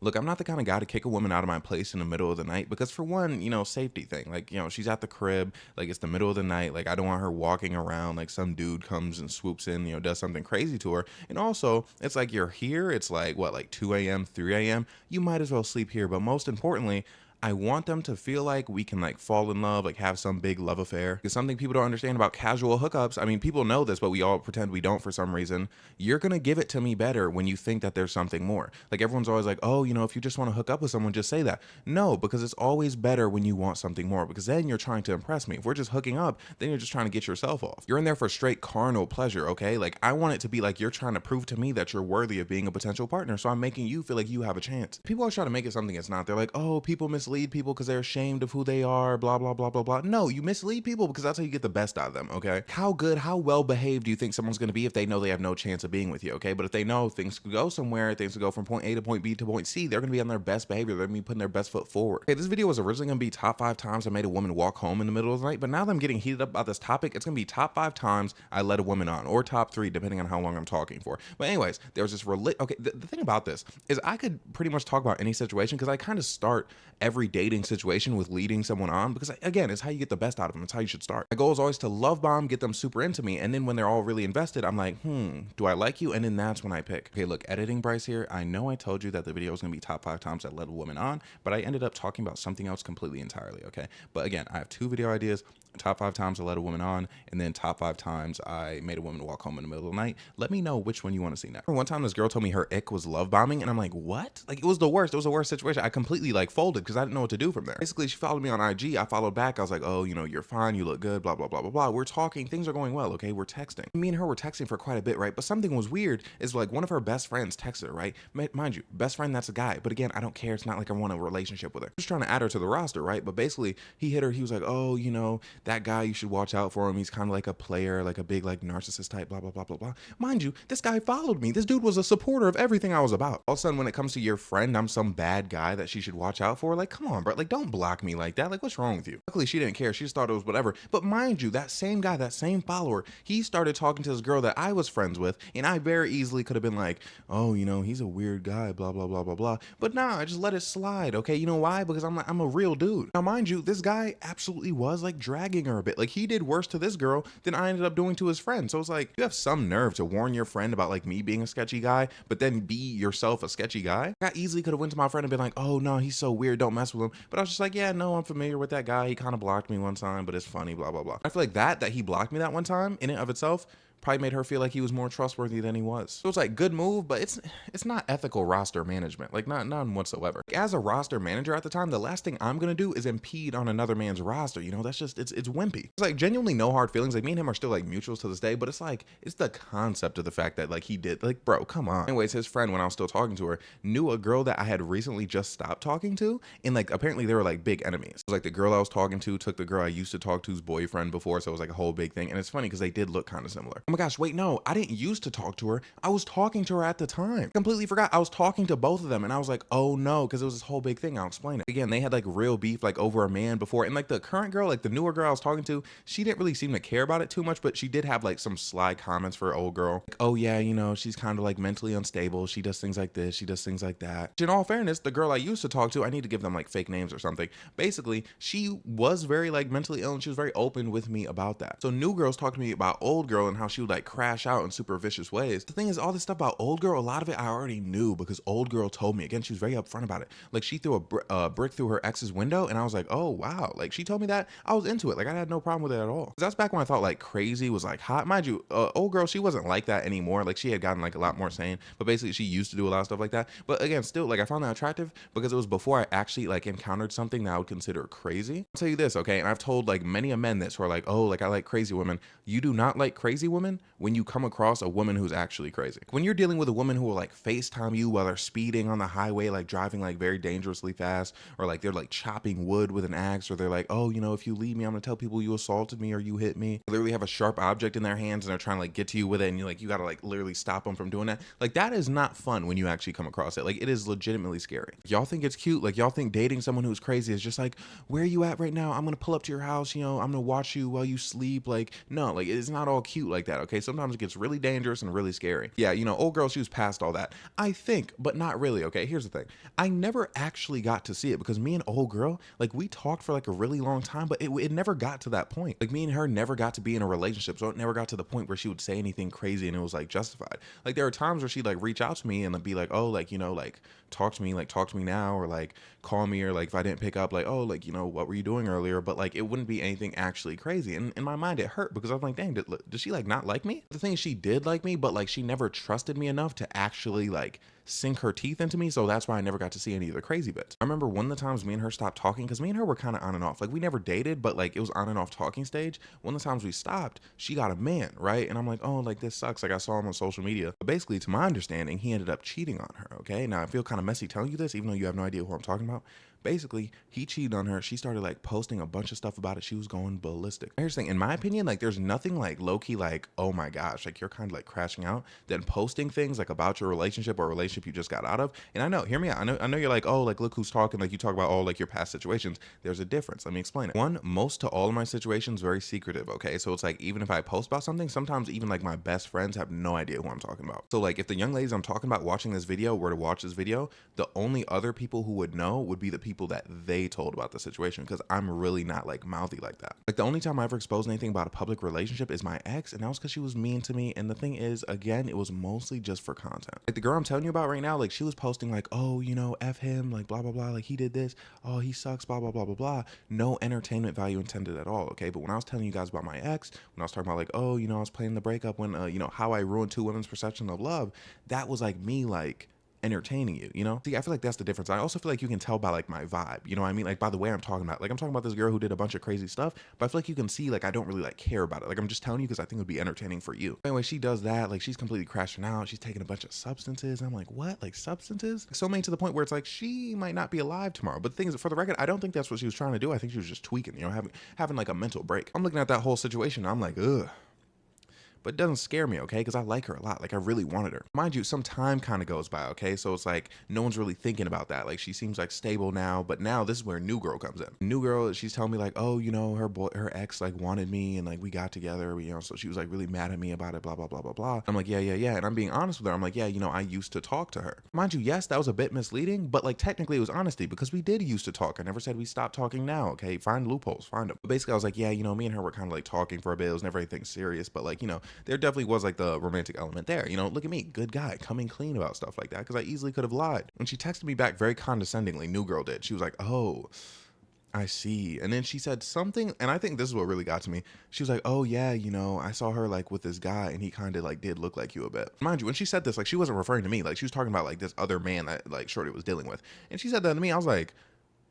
Look, I'm not the kind of guy to kick a woman out of my place in the middle of the night because for one, safety thing. Like, she's at the crib, like it's the middle of the night. Like I don't want her walking around like some dude comes and swoops in, does something crazy to her. And also, it's like you're here. It's like what, like 2 a.m., 3 a.m. You might as well sleep here. But most importantly, I want them to feel like we can like fall in love, like have some big love affair. Because something people don't understand about casual hookups, I mean, people know this, but we all pretend we don't for some reason. You're going to give it to me better when you think that there's something more. Like everyone's always like, oh, if you just want to hook up with someone, just say that. No, because it's always better when you want something more, because then you're trying to impress me. If we're just hooking up, then you're just trying to get yourself off. You're in there for straight carnal pleasure, okay? Like I want it to be like you're trying to prove to me that you're worthy of being a potential partner. So I'm making you feel like you have a chance. People always try to make it something it's not. They're like, oh, people mislead people because they're ashamed of who they are, blah, blah, blah, blah, blah. No, you mislead people because that's how you get the best out of them, okay? How good, how well behaved do you think someone's going to be if they know they have no chance of being with you, okay? But if they know things could go somewhere, things could go from point A to point B to point C, they're going to be on their best behavior. They're going to be putting their best foot forward. Okay, this video was originally going to be top 5 times I made a woman walk home in the middle of the night, but now that I'm getting heated up about this topic, it's going to be top 5 times I let a woman on, or top 3, depending on how long I'm talking for. But anyways, there was this okay, the thing about this is I could pretty much talk about any situation because I kind of start every dating situation with leading someone on because again, it's how you get the best out of them. It's how you should start. My goal is always to love bomb, get them super into me, and then when they're all really invested, I'm like, do I like you? And then that's when I pick. Okay, look, editing Bryce here. I know I told you that the video was gonna be top 5 times I let a woman on, but I ended up talking about something else completely entirely, okay? But again, I have 2 video ideas, top 5 times I let a woman on, and then top 5 times I made a woman walk home in the middle of the night. Let me know which one you want to see next. One time this girl told me her ick was love bombing, and I'm like, what? Like it was the worst. It was the worst situation. I completely like folded because I didn't know what to do from there. Basically, she followed me on IG. I followed back. I was like, oh, you're fine. You look good, blah, blah, blah, blah, blah. We're talking. Things are going well, okay? We're texting. Me and her were texting for quite a bit, right? But something was weird is like one of her best friends texted her, right? Mind you, best friend, that's a guy. But again, I don't care. It's not like I want a relationship with her. Just trying to add her to the roster, right? But basically, he hit her. He was like, oh, that guy, you should watch out for him. He's kind of like a player, like a big like narcissist type, blah, blah, blah, blah, blah. Mind you, this guy followed me. This dude was a supporter of everything I was about. All of a sudden, when it comes to your friend, I'm some bad guy that she should watch out for. Like, come on, bro. Like, don't block me like that. Like, what's wrong with you? Luckily, she didn't care. She just thought it was whatever. But mind you, that same guy, that same follower, he started talking to this girl that I was friends with, and I very easily could have been like, oh, he's a weird guy, blah, blah, blah, blah, blah. But nah, I just let it slide, okay? You know why? Because I'm a real dude. Now, mind you, this guy absolutely was like dragging her a bit. Like, he did worse to this girl than I ended up doing to his friend. So it's like, you have some nerve to warn your friend about like me being a sketchy guy, but then be yourself a sketchy guy. I easily could have went to my friend and been like, oh no, he's so weird, don't mess with him. But I was just like, yeah, no, I'm familiar with that guy. He kind of blocked me one time, but it's funny, blah, blah, blah. I feel like that he blocked me that one time in and of itself probably made her feel like he was more trustworthy than he was. So it's like good move, but it's not ethical roster management, like none whatsoever. As a roster manager at the time, the last thing I'm gonna do is impede on another man's roster. That's just it's wimpy. It's like genuinely no hard feelings. Like me and him are still like mutuals to this day, but it's like it's the concept of the fact that like he did like, bro, come on. Anyways, his friend, when I was still talking to her, knew a girl that I had recently just stopped talking to, and like apparently they were like big enemies. It was like the girl I was talking to took the girl I used to talk to's boyfriend before, so it was like a whole big thing. And it's funny because they did look kind of similar. Oh my gosh, wait, no, I didn't used to talk to her. I was talking to her at the time. Completely forgot. I was talking to both of them, and I was like, oh no, because it was this whole big thing. I'll explain it. Again, they had like real beef like over a man before, and like the current girl, like the newer girl I was talking to, she didn't really seem to care about it too much, but she did have like some sly comments for her old girl. Like, oh yeah, she's kind of like mentally unstable. She does things like this. She does things like that. In all fairness, the girl I used to talk to, I need to give them like fake names or something. Basically, she was very like mentally ill, and she was very open with me about that. So new girls talk to me about old girl and how she would like crash out in super vicious ways. The thing is, all this stuff about old girl, a lot of it I already knew because old girl told me. Again, she was very upfront about it. Like she threw a brick through her ex's window, and I was like, oh wow. Like she told me that, I was into it. Like I had no problem with it at all. That's back when I thought like crazy was like hot. Mind you, old girl, she wasn't like that anymore. Like she had gotten like a lot more sane, but basically she used to do a lot of stuff like that. But again, still like I found that attractive because it was before I actually like encountered something that I would consider crazy. I'll tell you this, okay? And I've told like many men this who are like, oh, like I like crazy women. You do not like crazy women when you come across a woman who's actually crazy. When you're dealing with a woman who will like FaceTime you while they're speeding on the highway, like driving like very dangerously fast, or like they're like chopping wood with an axe, or they're like, oh, if you leave me, I'm gonna tell people you assaulted me or you hit me. They literally have a sharp object in their hands and they're trying to like get to you with it, and you gotta like literally stop them from doing that. Like that is not fun when you actually come across it. Like it is legitimately scary. Y'all think it's cute. Like y'all think dating someone who's crazy is just like, where are you at right now? I'm gonna pull up to your house. I'm gonna watch you while you sleep. Like no, like it's not all cute like that. that, okay? Sometimes it gets really dangerous and really scary. Yeah, you know, old girl, she was past all that, I think, but not really, okay? Here's the thing. I never actually got to see it because me and old girl, like, we talked for like a really long time, but it never got to that point. Like, me and her never got to be in a relationship, so it never got to the point where she would say anything crazy and it was like justified. Like, there are times where she'd like reach out to me and be like, oh, like, you know, like, talk to me now, or like call me, or like if I didn't pick up, like, oh, like, you know, what were you doing earlier? But like, it wouldn't be anything actually crazy. And in my mind, it hurt because I was like, dang, did she like not like me? The thing is, she did like me, but like, she never trusted me enough to actually like sink her teeth into me, so that's why I never got to see any of the crazy bits. I remember one of the times me and her stopped talking, because me and her were kind of on and off. Like, we never dated, but like, it was on and off talking stage. One of the times we stopped, she got a man, right? And I'm like, oh, like, this sucks. Like, I saw him on social media. But basically, to my understanding, he ended up cheating on her, okay? Now, I feel kind of messy telling you this, even though you have no idea who I'm talking about. Basically, he cheated on her. She started like posting a bunch of stuff about it. She was going ballistic. Here's the thing, in my opinion, like, there's nothing like low-key like, oh my gosh, like, you're kind of like crashing out, than posting things like about your relationship or a relationship you just got out of. And I know, hear me out. I know you're like, oh, like, look who's talking. Like, you talk about all like your past situations. There's a difference. Let me explain it. One, most to all of my situations very secretive, okay? So it's like, even if I post about something, sometimes even like my best friends have no idea who I'm talking about. So like, if the young ladies I'm talking about watching this video were to watch this video, the only other people who would know would be the people that they told about the situation, because I'm really not like mouthy like that. Like, the only time I ever exposed anything about a public relationship is my ex, and that was because she was mean to me. And the thing is, again, it was mostly just for content. Like, the girl I'm telling you about right now, like, she was posting like, oh, you know, F him, like, blah blah blah, like, he did this, oh, he sucks, blah blah blah blah blah. No entertainment value intended at all, okay? But when I was telling you guys about my ex, when I was talking about like, oh, you know, I was playing the breakup, when you know, how I ruined two women's perception of love, that was like me like entertaining you, you know? See, I feel like that's the difference. I also feel like you can tell by like my vibe, you know what I mean? Like, by the way I'm talking about, like, I'm talking about this girl who did a bunch of crazy stuff, but I feel like you can see like I don't really like care about it. Like, I'm just telling you because I think it would be entertaining for you. Anyway, she does that, like, she's completely crashing out. She's taking a bunch of substances. I'm like, what? Like, substances? So many to the point where it's like she might not be alive tomorrow. But the thing is, for the record, I don't think that's what she was trying to do. I think she was just tweaking, you know, having like a mental break. I'm looking at that whole situation, I'm like, ugh. But it doesn't scare me, okay? Because I like her a lot. Like, I really wanted her. Mind you, some time kind of goes by, okay? So it's like, no one's really thinking about that. Like, she seems like stable now, but now this is where new girl comes in. New girl, she's telling me like, oh, you know, her ex like wanted me, and like we got together, you know, so she was like really mad at me about it, blah, blah, blah, blah, blah. I'm like, yeah. And I'm being honest with her. I'm like, yeah, you know, I used to talk to her. Mind you, yes, that was a bit misleading, but like, technically it was honesty, because we did used to talk. I never said we stopped talking now, okay? Find loopholes, find them. But basically, I was like, yeah, you know, me and her were kind of like talking for a bit. It was never anything serious, but like, you know, there definitely was like the romantic element there. You know, look at me, good guy, coming clean about stuff like that, because I easily could have lied. When she texted me back very condescendingly, new girl did, she was like, oh, I see. And then she said something, and I think this is what really got to me. She was like, oh yeah, you know, I saw her like with this guy, and he kind of like did look like you a bit. Mind you, when she said this, like, she wasn't referring to me. Like, she was talking about like this other man that like Shorty was dealing with, and she said that to me. I was like,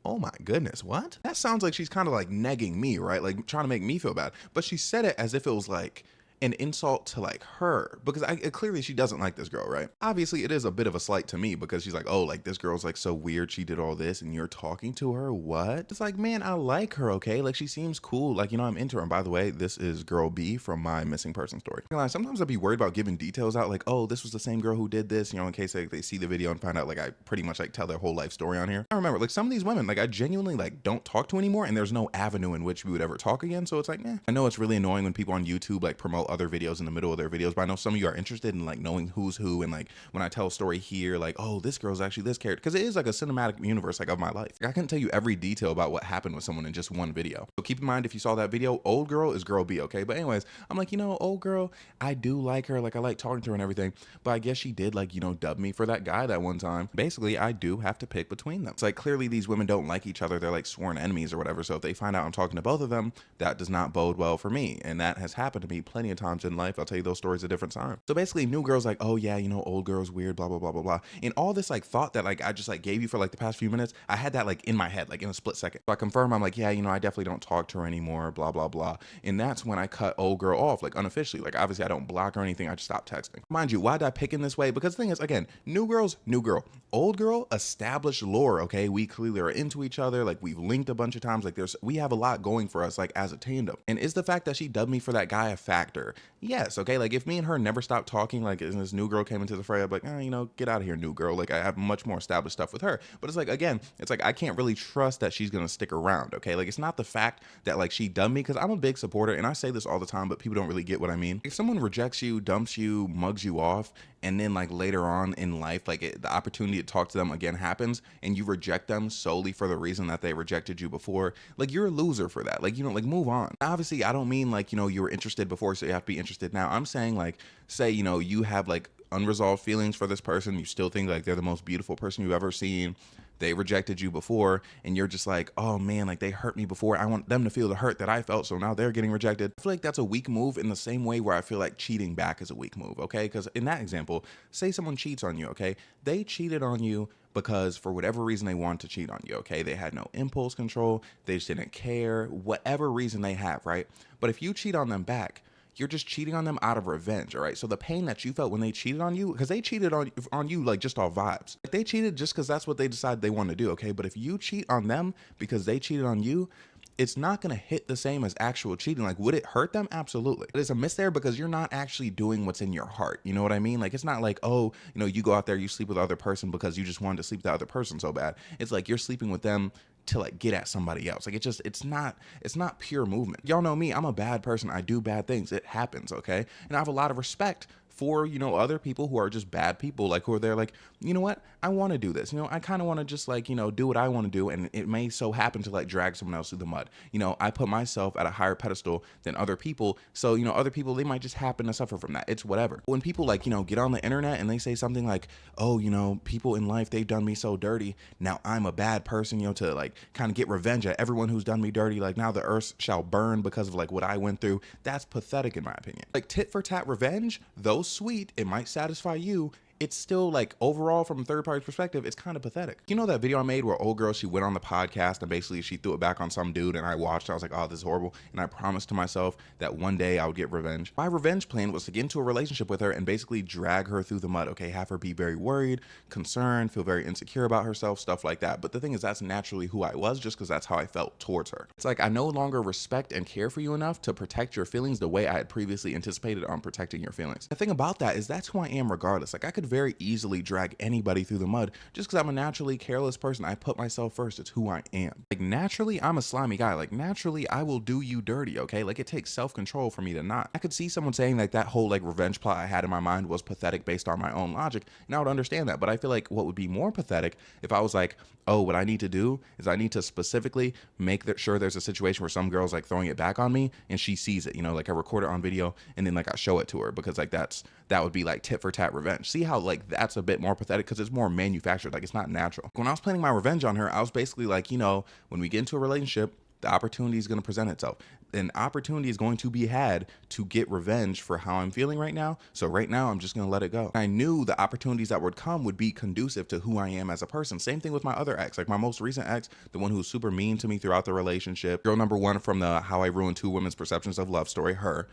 oh my goodness, what? That sounds like she's kind of like negging me, right? Like, trying to make me feel bad. But she said it as if it was like an insult to like her, because clearly she doesn't like this girl, right? Obviously it is a bit of a slight to me, because she's like, oh, like, this girl's like so weird, she did all this and you're talking to her, what? It's like, man, I like her, okay? Like, she seems cool, like, you know, I'm into her. And by the way, this is girl B from my missing person story. Sometimes I'd be worried about giving details out, like, oh, this was the same girl who did this, you know, in case like they see the video and find out like I pretty much like tell their whole life story on here. I remember like some of these women like I genuinely like don't talk to anymore, and there's no avenue in which we would ever talk again. So it's like, I know it's really annoying when people on YouTube like promote other videos in the middle of their videos, but I know some of you are interested in like knowing who's who, and like when I tell a story here, like, oh, this girl's actually this character, because it is like a cinematic universe like of my life. Like, I couldn't tell you every detail about what happened with someone in just one video. So keep in mind, if you saw that video, old girl is girl B, okay? But anyways, I'm like, you know, old girl, I do like her, like I like talking to her and everything, but I guess she did like, you know, dub me for that guy that one time. Basically, I do have to pick between them. It's like, clearly these women don't like each other, they're like sworn enemies or whatever. So if they find out I'm talking to both of them, that does not bode well for me, and that has happened to me plenty of times in life. I'll tell you those stories a different time. So basically, new girl's like, oh yeah, you know, old girl's weird, blah blah blah blah blah, and all this like thought that like I just like gave you for like the past few minutes, I had that like in my head like in a split second. So I confirm, I'm like, yeah, you know, I definitely don't talk to her anymore, blah blah blah. And that's when I cut old girl off, like unofficially. Like, obviously I don't block her or anything, I just stopped texting. Mind you, why did I pick in this way? Because the thing is, again, new girl's new girl, old girl, established lore, okay? We clearly are into each other, like we've linked a bunch of times, like we have a lot going for us like as a tandem. And is the fact that she dubbed me for that guy a factor? her? Yes, okay. Like if me and her never stopped talking, like and this new girl came into the fray, I'd be like, you know, get out of here, new girl. Like I have much more established stuff with her. But it's like, again, it's like I can't really trust that she's gonna stick around, okay? Like it's not the fact that like she dumped me, because I'm a big supporter and I say this all the time, but people don't really get what I mean. If someone rejects you, dumps you, mugs you off, and then like later on in life, like the opportunity to talk to them again happens, and you reject them solely for the reason that they rejected you before, like you're a loser for that. Like, you know, like move on. Obviously, I don't mean like, you know, you were interested before, so you have to be interested now. I'm saying like, say, you know, you have like unresolved feelings for this person. You still think like they're the most beautiful person you've ever seen. They rejected you before, and you're just like, oh man, like they hurt me before. I want them to feel the hurt that I felt, so now they're getting rejected. I feel like that's a weak move in the same way where I feel like cheating back is a weak move, okay? Because in that example, say someone cheats on you, okay? They cheated on you because for whatever reason they wanted to cheat on you, okay? They had no impulse control, they just didn't care, whatever reason they have, right? But if you cheat on them back, you're just cheating on them out of revenge, all right? So the pain that you felt when they cheated on you, because they cheated on you like just off vibes. Like they cheated just because that's what they decided they want to do, okay? But if you cheat on them because they cheated on you, it's not going to hit the same as actual cheating. Like, would it hurt them? Absolutely. But it's a miss there because you're not actually doing what's in your heart. You know what I mean? Like, it's not like, oh, you know, you go out there, you sleep with the other person because you just wanted to sleep with the other person so bad. It's like you're sleeping with them to like get at somebody else. Like it's not pure movement. Y'all know me, I'm a bad person. I do bad things. It happens, okay? And I have a lot of respect for, you know, other people who are just bad people, like who are there like, you know what, I want to do this, you know, I kind of want to just like, you know, do what I want to do, and it may so happen to like drag someone else through the mud. You know, I put myself at a higher pedestal than other people, so, you know, other people, they might just happen to suffer from that. It's whatever. When people like, you know, get on the internet and they say something like, oh, you know, people in life, they've done me so dirty, now I'm a bad person, you know, to like kind of get revenge at everyone who's done me dirty, like now the earth shall burn because of like what I went through. That's pathetic in my opinion. Like tit for tat revenge, though sweet, it might satisfy you, it's still like overall from a third party perspective, it's kind of pathetic. You know that video I made where old girl, she went on the podcast and basically she threw it back on some dude, and I watched, I was like, oh, this is horrible. And I promised to myself that one day I would get revenge. My revenge plan was to get into a relationship with her and basically drag her through the mud, okay? Have her be very worried, concerned, feel very insecure about herself, stuff like that. But the thing is, that's naturally who I was, just because that's how I felt towards her. It's like I no longer respect and care for you enough to protect your feelings the way I had previously anticipated on protecting your feelings. The thing about that is that's who I am regardless. Like I could very easily drag anybody through the mud just because I'm a naturally careless person. I put myself first. It's who I am. Like naturally, I'm a slimy guy. Like naturally, I will do you dirty, okay? Like it takes self-control for me to not. I could see someone saying like that whole like revenge plot I had in my mind was pathetic based on my own logic, and I would understand that. But I feel like what would be more pathetic if I was like, oh, what I need to do is I need to specifically make sure there's a situation where some girl's like throwing it back on me and she sees it, you know, like I record it on video and then like I show it to her, because like that would be like tit for tat revenge. See how like that's a bit more pathetic because it's more manufactured, like it's not natural. When I was planning my revenge on her, I was basically like, you know, when we get into a relationship, the opportunity is going to present itself. An opportunity is going to be had to get revenge for how I'm feeling right now. So right now, I'm just going to let it go. I knew the opportunities that would come would be conducive to who I am as a person. Same thing with my other ex, like my most recent ex, the one who was super mean to me throughout the relationship. Girl number one from the How I Ruined Two Women's Perceptions of Love story, her.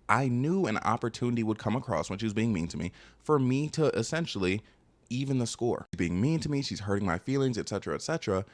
I knew an opportunity would come across when she was being mean to me for me to essentially even the score. She's being mean to me, she's hurting my feelings, etc., etc.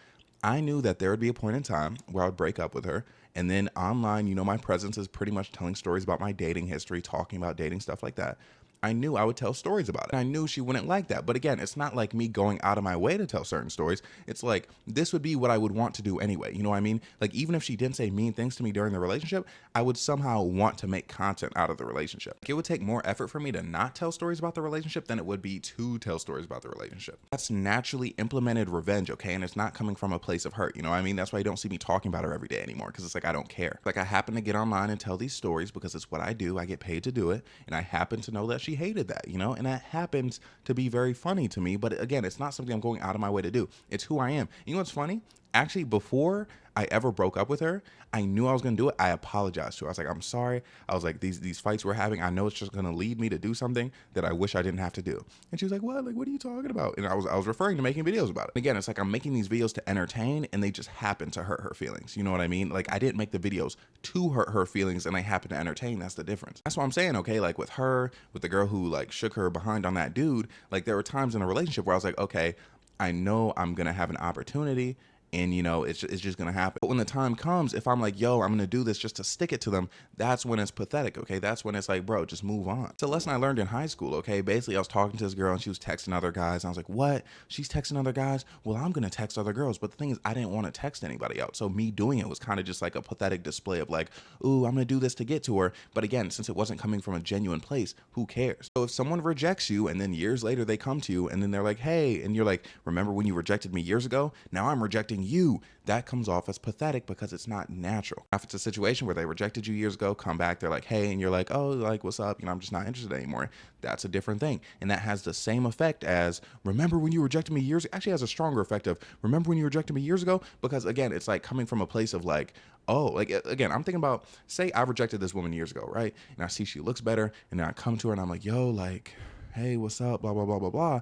I knew that there would be a point in time where I would break up with her. And then online, you know, my presence is pretty much telling stories about my dating history, talking about dating, stuff like that. I knew I would tell stories about it. I knew she wouldn't like that. But again, it's not like me going out of my way to tell certain stories. It's like, this would be what I would want to do anyway. You know what I mean? Like, even if she didn't say mean things to me during the relationship, I would somehow want to make content out of the relationship. Like, it would take more effort for me to not tell stories about the relationship than it would be to tell stories about the relationship. That's naturally implemented revenge, okay? And it's not coming from a place of hurt. You know what I mean? That's why you don't see me talking about her every day anymore, because it's like, I don't care. Like, I happen to get online and tell these stories because it's what I do. I get paid to do it. And I happen to know that she hated that, you know? And that happens to be very funny to me. But again, it's not something I'm going out of my way to do. It's who I am. You know what's funny? Actually, before I ever broke up with her, I knew I was going to do it. I apologized to her. I was like, I'm sorry. I was like, these fights we're having, I know it's just going to lead me to do something that I wish I didn't have to do. And she was like, what? Like, what are you talking about? And I was referring to making videos about it. Again, it's like I'm making these videos to entertain, and they just happen to hurt her feelings. You know what I mean? Like, I didn't make the videos to hurt her feelings, and they happen to entertain. That's the difference. That's what I'm saying, okay? Like with her, with the girl who like shook her behind on that dude, like there were times in a relationship where I was like, okay, I know I'm going to have an opportunity, and it's just gonna happen. But when the time comes, if I'm like, yo, I'm gonna do this just to stick it to them, that's when it's pathetic. Okay, that's when it's like, bro, just move on. It's a lesson I learned in high school. Okay, basically I was talking to this girl and she was texting other guys. And I was like, what? She's texting other guys? Well, I'm gonna text other girls. But the thing is, I didn't want to text anybody out, so me doing it was kind of just like a pathetic display of like, ooh, I'm gonna do this to get to her. But again, since it wasn't coming from a genuine place, who cares? So if someone rejects you and then years later they come to you and then they're like, hey, and you're like, remember when you rejected me years ago? Now I'm rejecting you. That comes off as pathetic because it's not natural. If it's a situation where they rejected you years ago, come back, they're like, hey, and you're like, oh, like, what's up? I'm just not interested anymore. That's a different thing. And that has the same effect as, remember when you rejected me years ago? Actually has a stronger effect of, remember when you rejected me years ago? Because again, it's like coming from a place of like, oh, like, again, I'm thinking about, say I rejected this woman years ago, right? And I see she looks better, and then I come to her and I'm like, yo, like, hey, what's up? Blah, blah, blah, blah, blah.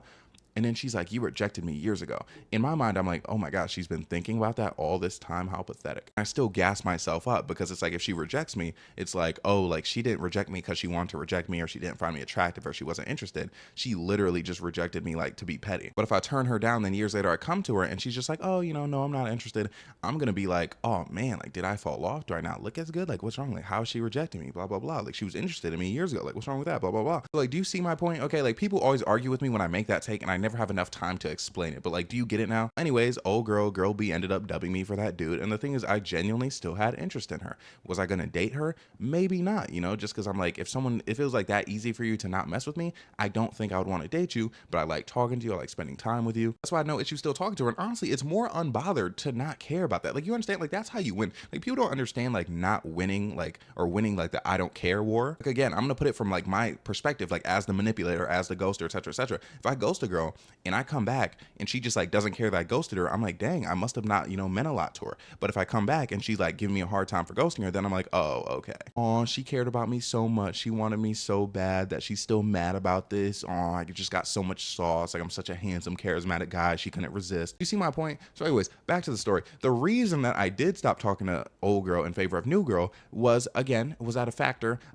And then she's like, you rejected me years ago. In my mind, I'm like, oh my gosh, she's been thinking about that all this time. How pathetic. I still gas myself up because it's like, if she rejects me, it's like, oh, like she didn't reject me because she wanted to reject me or she didn't find me attractive or she wasn't interested. She literally just rejected me like to be petty. But if I turn her down, then years later I come to her and she's just like, oh, no, I'm not interested. I'm going to be like, oh man, like, did I fall off? Do I not look as good? Like, what's wrong? Like, how is she rejecting me? Blah, blah, blah. Like, she was interested in me years ago. Like, what's wrong with that? Blah, blah, blah. So, like, do you see my point? Okay. Like, people always argue with me when I make that take and I never have enough time to explain it, but like, do you get it now? Anyways, old girl B ended up dubbing me for that dude, and the thing is, I genuinely still had interest in her. Was I gonna date her? Maybe not, just because I'm like, if it was like that easy for you to not mess with me, I don't think I would want to date you, but I like talking to you, I like spending time with you. That's why I know she's still talking to her, and honestly, it's more unbothered to not care about that. Like, you understand, like, that's how you win. Like, people don't understand, like, not winning, like, or winning, like, the I don't care war. Like, again, I'm gonna put it from like my perspective, like, as the manipulator, as the ghoster, etc., etc. If I ghost a girl and I come back and she just like doesn't care that I ghosted her, I'm like, dang, I must have not, meant a lot to her. But if I come back and she's like giving me a hard time for ghosting her, then I'm like, oh, okay. Oh, she cared about me so much. She wanted me so bad that she's still mad about this. Oh, I just got so much sauce. Like, I'm such a handsome, charismatic guy. She couldn't resist. You see my point? So anyways, back to the story. The reason that I did stop talking to old girl in favor of new girl was, again, was that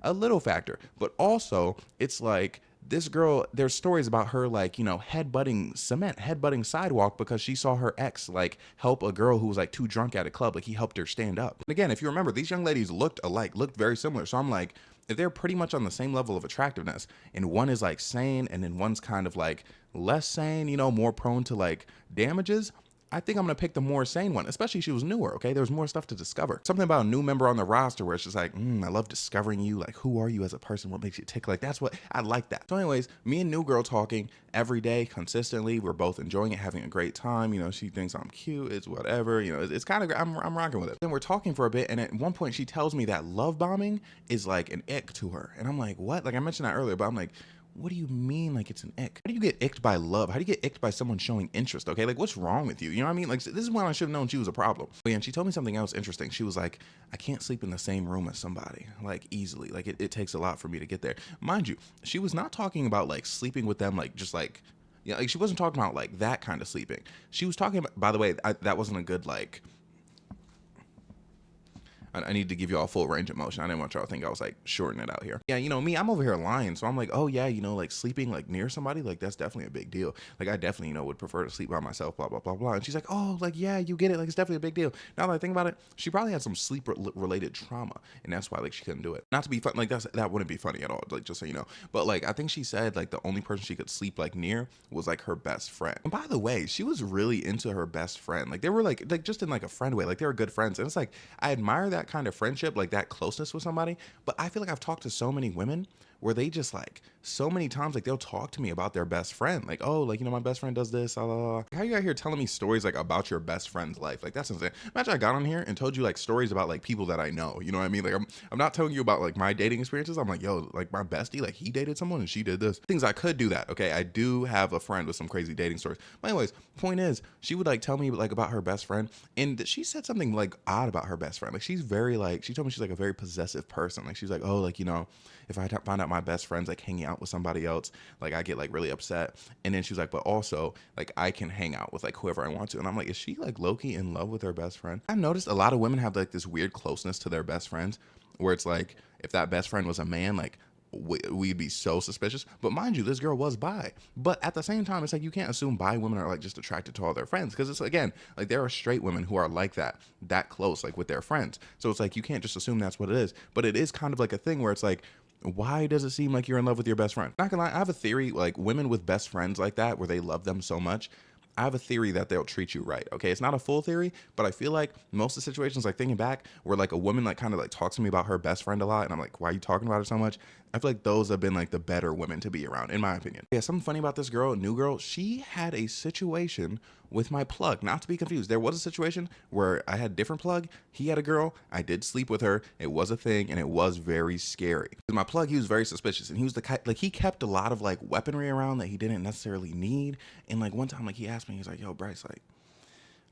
a little factor, but also it's like, this girl, there's stories about her like, headbutting sidewalk because she saw her ex like help a girl who was like too drunk at a club. Like, he helped her stand up. And again, if you remember, these young ladies looked alike, looked very similar. So I'm like, if they're pretty much on the same level of attractiveness and one is like sane and then one's kind of like less sane, more prone to like damages, I think I'm going to pick the more sane one, especially she was newer, okay? There was more stuff to discover. Something about a new member on the roster where it's just like, I love discovering you. Like, who are you as a person? What makes you tick? Like, that's what, I like that. So anyways, me and new girl talking every day, consistently. We're both enjoying it, having a great time. She thinks I'm cute. It's whatever. It's kind of, I'm rocking with it. Then we're talking for a bit, and at one point she tells me that love bombing is like an ick to her. And I'm like, what? Like, I mentioned that earlier, but I'm like, what do you mean like it's an ick? How do you get icked by love? How do you get icked by someone showing interest? Okay, like, what's wrong with you? You know what I mean? Like, this is when I should have known she was a problem. But yeah, and she told me something else interesting. She was like, I can't sleep in the same room as somebody, like, easily. Like, it takes a lot for me to get there. Mind you, she was not talking about like sleeping with them, like, just like, like, she wasn't talking about like that kind of sleeping. She was talking about, by the way, that wasn't a good like, I need to give you all full range of motion. I didn't want y'all to think I was like shorting it out here. Yeah, me, I'm over here lying. So I'm like, oh yeah, like sleeping like near somebody, like that's definitely a big deal. Like, I definitely, would prefer to sleep by myself, blah, blah, blah, blah. And she's like, oh, like, yeah, you get it. Like, it's definitely a big deal. Now that I think about it, she probably had some sleep related trauma. And that's why like she couldn't do it. Not to be fun, like that wouldn't be funny at all. Like, just so you know. But like, I think she said like the only person she could sleep like near was like her best friend. And by the way, she was really into her best friend. Like, they were like just in like a friend way. Like, they were good friends. And it's like, I admire that kind of friendship, like that closeness with somebody. But I feel like I've talked to so many women where they just like so many times, like, they'll talk to me about their best friend. Like, oh, like, my best friend does this, blah, blah, blah. How you out here telling me stories like about your best friend's life? Like, that's insane. Imagine I got on here and told you like stories about like people that I know. You know what I mean? Like, I'm not telling you about like my dating experiences. I'm like, yo, like my bestie, like he dated someone and she did this. Things I could do that. Okay. I do have a friend with some crazy dating stories. But anyways, point is, she would like tell me like about her best friend. And she said something like odd about her best friend. Like, she's very like, she told me she's like a very possessive person. Like, she's like, oh, like, if I find out my best friend's like hanging out with somebody else, like I get like really upset. And then she was like, but also like I can hang out with like whoever I want to. And I'm like, is she like low-key in love with her best friend? I've noticed a lot of women have like this weird closeness to their best friends where it's like, if that best friend was a man, like we'd be so suspicious. But mind you, this girl was bi. But at the same time, it's like you can't assume bi women are like just attracted to all their friends, because it's, again, like there are straight women who are like that close, like with their friends. So it's like you can't just assume that's what it is. But it is kind of like a thing where it's like, why does it seem like you're in love with your best friend? Not gonna lie, I have a theory, like women with best friends like that, where they love them so much, I have a theory that they'll treat you right. Okay, it's not a full theory, but I feel like most of the situations, like thinking back, where like a woman like kind of like talks to me about her best friend a lot, and I'm like, why are you talking about her so much? I feel like those have been like the better women to be around, in my opinion. Yeah, something funny about this girl, new girl, she had a situation with my plug. Not to be confused, there was a situation where I had a different plug. He had a girl. I did sleep with her. It was a thing, and it was very scary. My plug, he was very suspicious, and he was the kind, like, he kept a lot of like weaponry around that he didn't necessarily need. And like one time, like he asked me, he's like, "Yo, Bryce, like,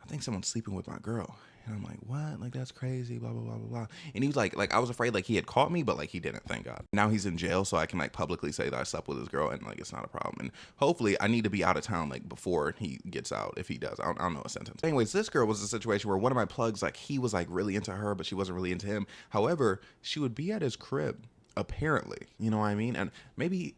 I think someone's sleeping with my girl." And I'm like, "What? Like, that's crazy, blah, blah, blah, blah, blah." And he was like I was afraid like he had caught me, but like he didn't, thank God. Now he's in jail, so I can like publicly say that I slept with his girl, and like it's not a problem. And hopefully I need to be out of town like before he gets out, if he does. I don't know a sentence. Anyways, this girl was a situation where one of my plugs, like he was like really into her, but she wasn't really into him. However, she would be at his crib, apparently. You know what I mean? And maybe,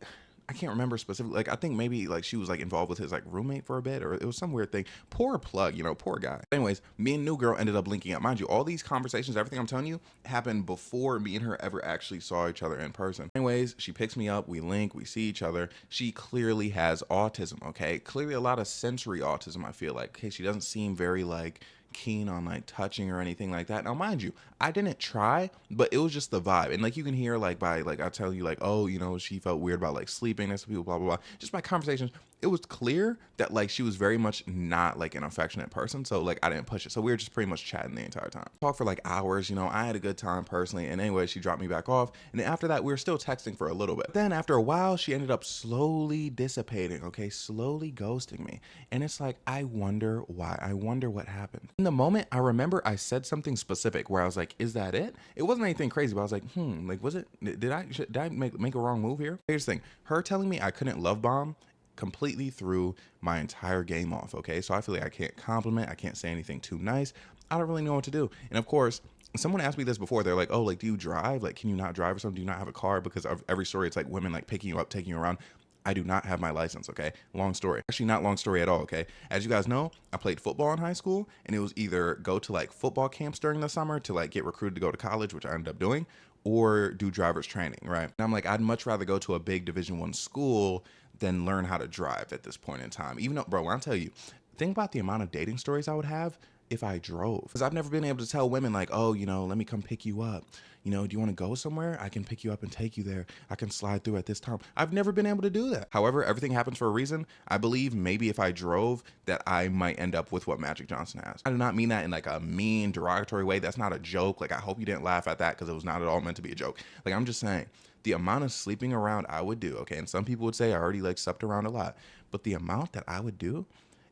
I can't remember specifically. Like, I think maybe like she was like involved with his like roommate for a bit, or it was some weird thing. Poor plug, you know, poor guy. Anyways, me and new girl ended up linking up. Mind you, all these conversations, everything I'm telling you, happened before me and her ever actually saw each other in person. Anyways, she picks me up, we link, we see each other. She clearly has autism, okay? Clearly a lot of sensory autism, I feel like. Okay, she doesn't seem very like keen on like touching or anything like that. Now mind you, I didn't try, but it was just the vibe. And like you can hear like by like I tell you like, oh, you know, she felt weird about like sleeping next to people, blah blah blah. Just by conversations, it was clear that like she was very much not like an affectionate person. So like I didn't push it. So we were just pretty much chatting the entire time. Talked for like hours, you know, I had a good time personally. And anyway, she dropped me back off. And after that, we were still texting for a little bit. Then after a while, she ended up slowly dissipating, okay, slowly ghosting me. And it's like, I wonder why. I wonder what happened. In the moment, I remember I said something specific where I was like, is that it? It wasn't anything crazy, but I was like, like, was it, did I make a wrong move here? Here's the thing, her telling me I couldn't love bomb completely threw my entire game off, okay? So I feel like I can't compliment, I can't say anything too nice. I don't really know what to do. And of course, someone asked me this before. They're like, oh, like, do you drive? Like, can you not drive or something? Do you not have a car? Because of every story, it's like women like picking you up, taking you around. I do not have my license, okay? Long story. Actually, not long story at all, okay? As you guys know, I played football in high school, and it was either go to like football camps during the summer to like get recruited to go to college, which I ended up doing, or do driver's training, right? And I'm like, I'd much rather go to a big Division I school than learn how to drive at this point in time. Even though, bro, when I tell you, think about the amount of dating stories I would have if I drove. Because I've never been able to tell women like, oh, you know, let me come pick you up. You know, do you want to go somewhere? I can pick you up and take you there. I can slide through at this time. I've never been able to do that. However, everything happens for a reason. I believe maybe if I drove that I might end up with what Magic Johnson has. I do not mean that in like a mean, derogatory way. That's not a joke. Like, I hope you didn't laugh at that because it was not at all meant to be a joke. Like, I'm just saying the amount of sleeping around I would do, okay? And some people would say I already like slept around a lot, but the amount that I would do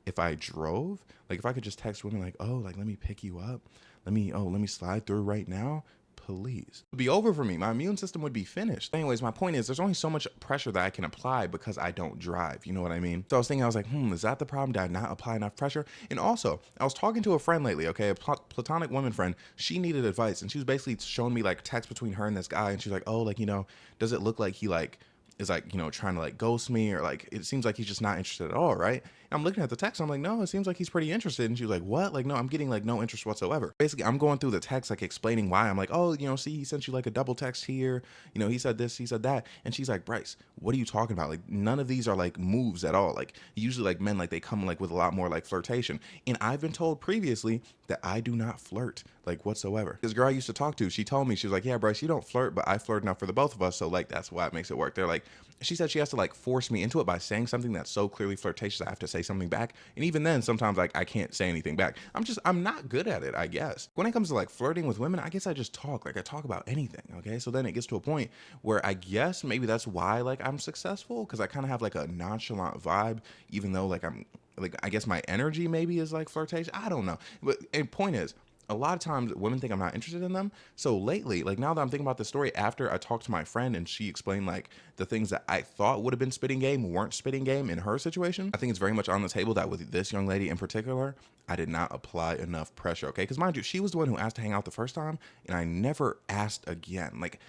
if I drove, like if I could just text women like, oh, like, let me pick you up. Let me slide through right now. Please. It would be over for me. My immune system would be finished. Anyways, my point is there's only so much pressure that I can apply because I don't drive. You know what I mean? So I was thinking, I was like, is that the problem? Did I not apply enough pressure? And also, I was talking to a friend lately, okay, a platonic woman friend. She needed advice, and she was basically showing me like text between her and this guy, and she's like, oh, like, you know, does it look like he like is like, you know, trying to like ghost me, or like it seems like he's just not interested at all, right? And I'm looking at the text, I'm like, no, it seems like he's pretty interested. And she was like, what? Like, no, I'm getting like no interest whatsoever. Basically, I'm going through the text, like explaining why. I'm like, oh, you know, see, he sent you like a double text here. You know, he said this, he said that. And she's like, Bryce, what are you talking about? Like, none of these are like moves at all. Like, usually like men, like they come like with a lot more like flirtation. And I've been told previously that I do not flirt like whatsoever. This girl I used to talk to, she told me, she was like, yeah, Bryce, you don't flirt, but I flirt enough for the both of us. So like, that's why it makes it work. They're like, she said she has to like force me into it by saying something that's so clearly flirtatious. I have to say something back. And even then, sometimes like I can't say anything back. I'm not good at it, I guess. When it comes to like flirting with women, I guess I just talk. Like I talk about anything. Okay. So then it gets to a point where I guess maybe that's why like I'm successful. Cause I kind of have like a nonchalant vibe, even though like I'm like, I guess my energy maybe is like flirtatious. I don't know. But and point is, a lot of times women think I'm not interested in them. So lately, like now that I'm thinking about the story after I talked to my friend and she explained like the things that I thought would have been spitting game weren't spitting game in her situation, I think it's very much on the table that with this young lady in particular, I did not apply enough pressure, okay? Because mind you, she was the one who asked to hang out the first time, and I never asked again. Like,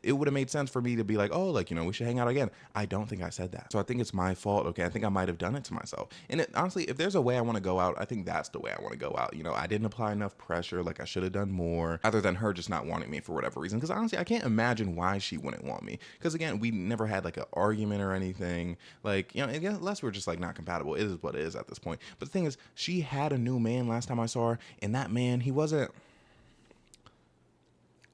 it would have made sense for me to be like, oh, like, we should hang out again. I don't think I said that. So I think it's my fault, okay? I think I might have done it to myself. And honestly, if there's a way I want to go out, I think that's the way I want to go out. I didn't apply enough pressure, like I should have done more, other than her just not wanting me for whatever reason. Because honestly, I can't imagine why she wouldn't want me. Because again, we never had like an argument or anything. Like, unless we're just like not compatible. It is what it is at this point. But the thing is, she had a new man last time I saw her, and that man, he wasn't,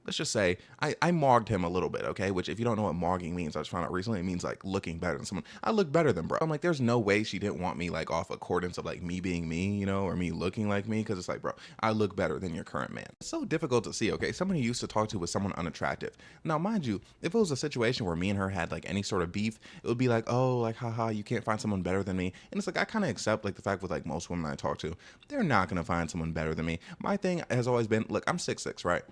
let's just say I mogged him a little bit, okay? Which, if you don't know what mogging means, I just found out recently, it means like looking better than someone. I look better than bro. I'm like, there's no way she didn't want me like off accordance of like me being me, or me looking like me, because it's like, bro, I look better than your current man. It's so difficult to see, okay? Someone who used to talk to was someone unattractive. Now, mind you, if it was a situation where me and her had like any sort of beef, it would be like, oh, like, haha, you can't find someone better than me. And it's like, I kind of accept like the fact with like most women I talk to, they're not gonna find someone better than me. My thing has always been, look, I'm 6'6", right?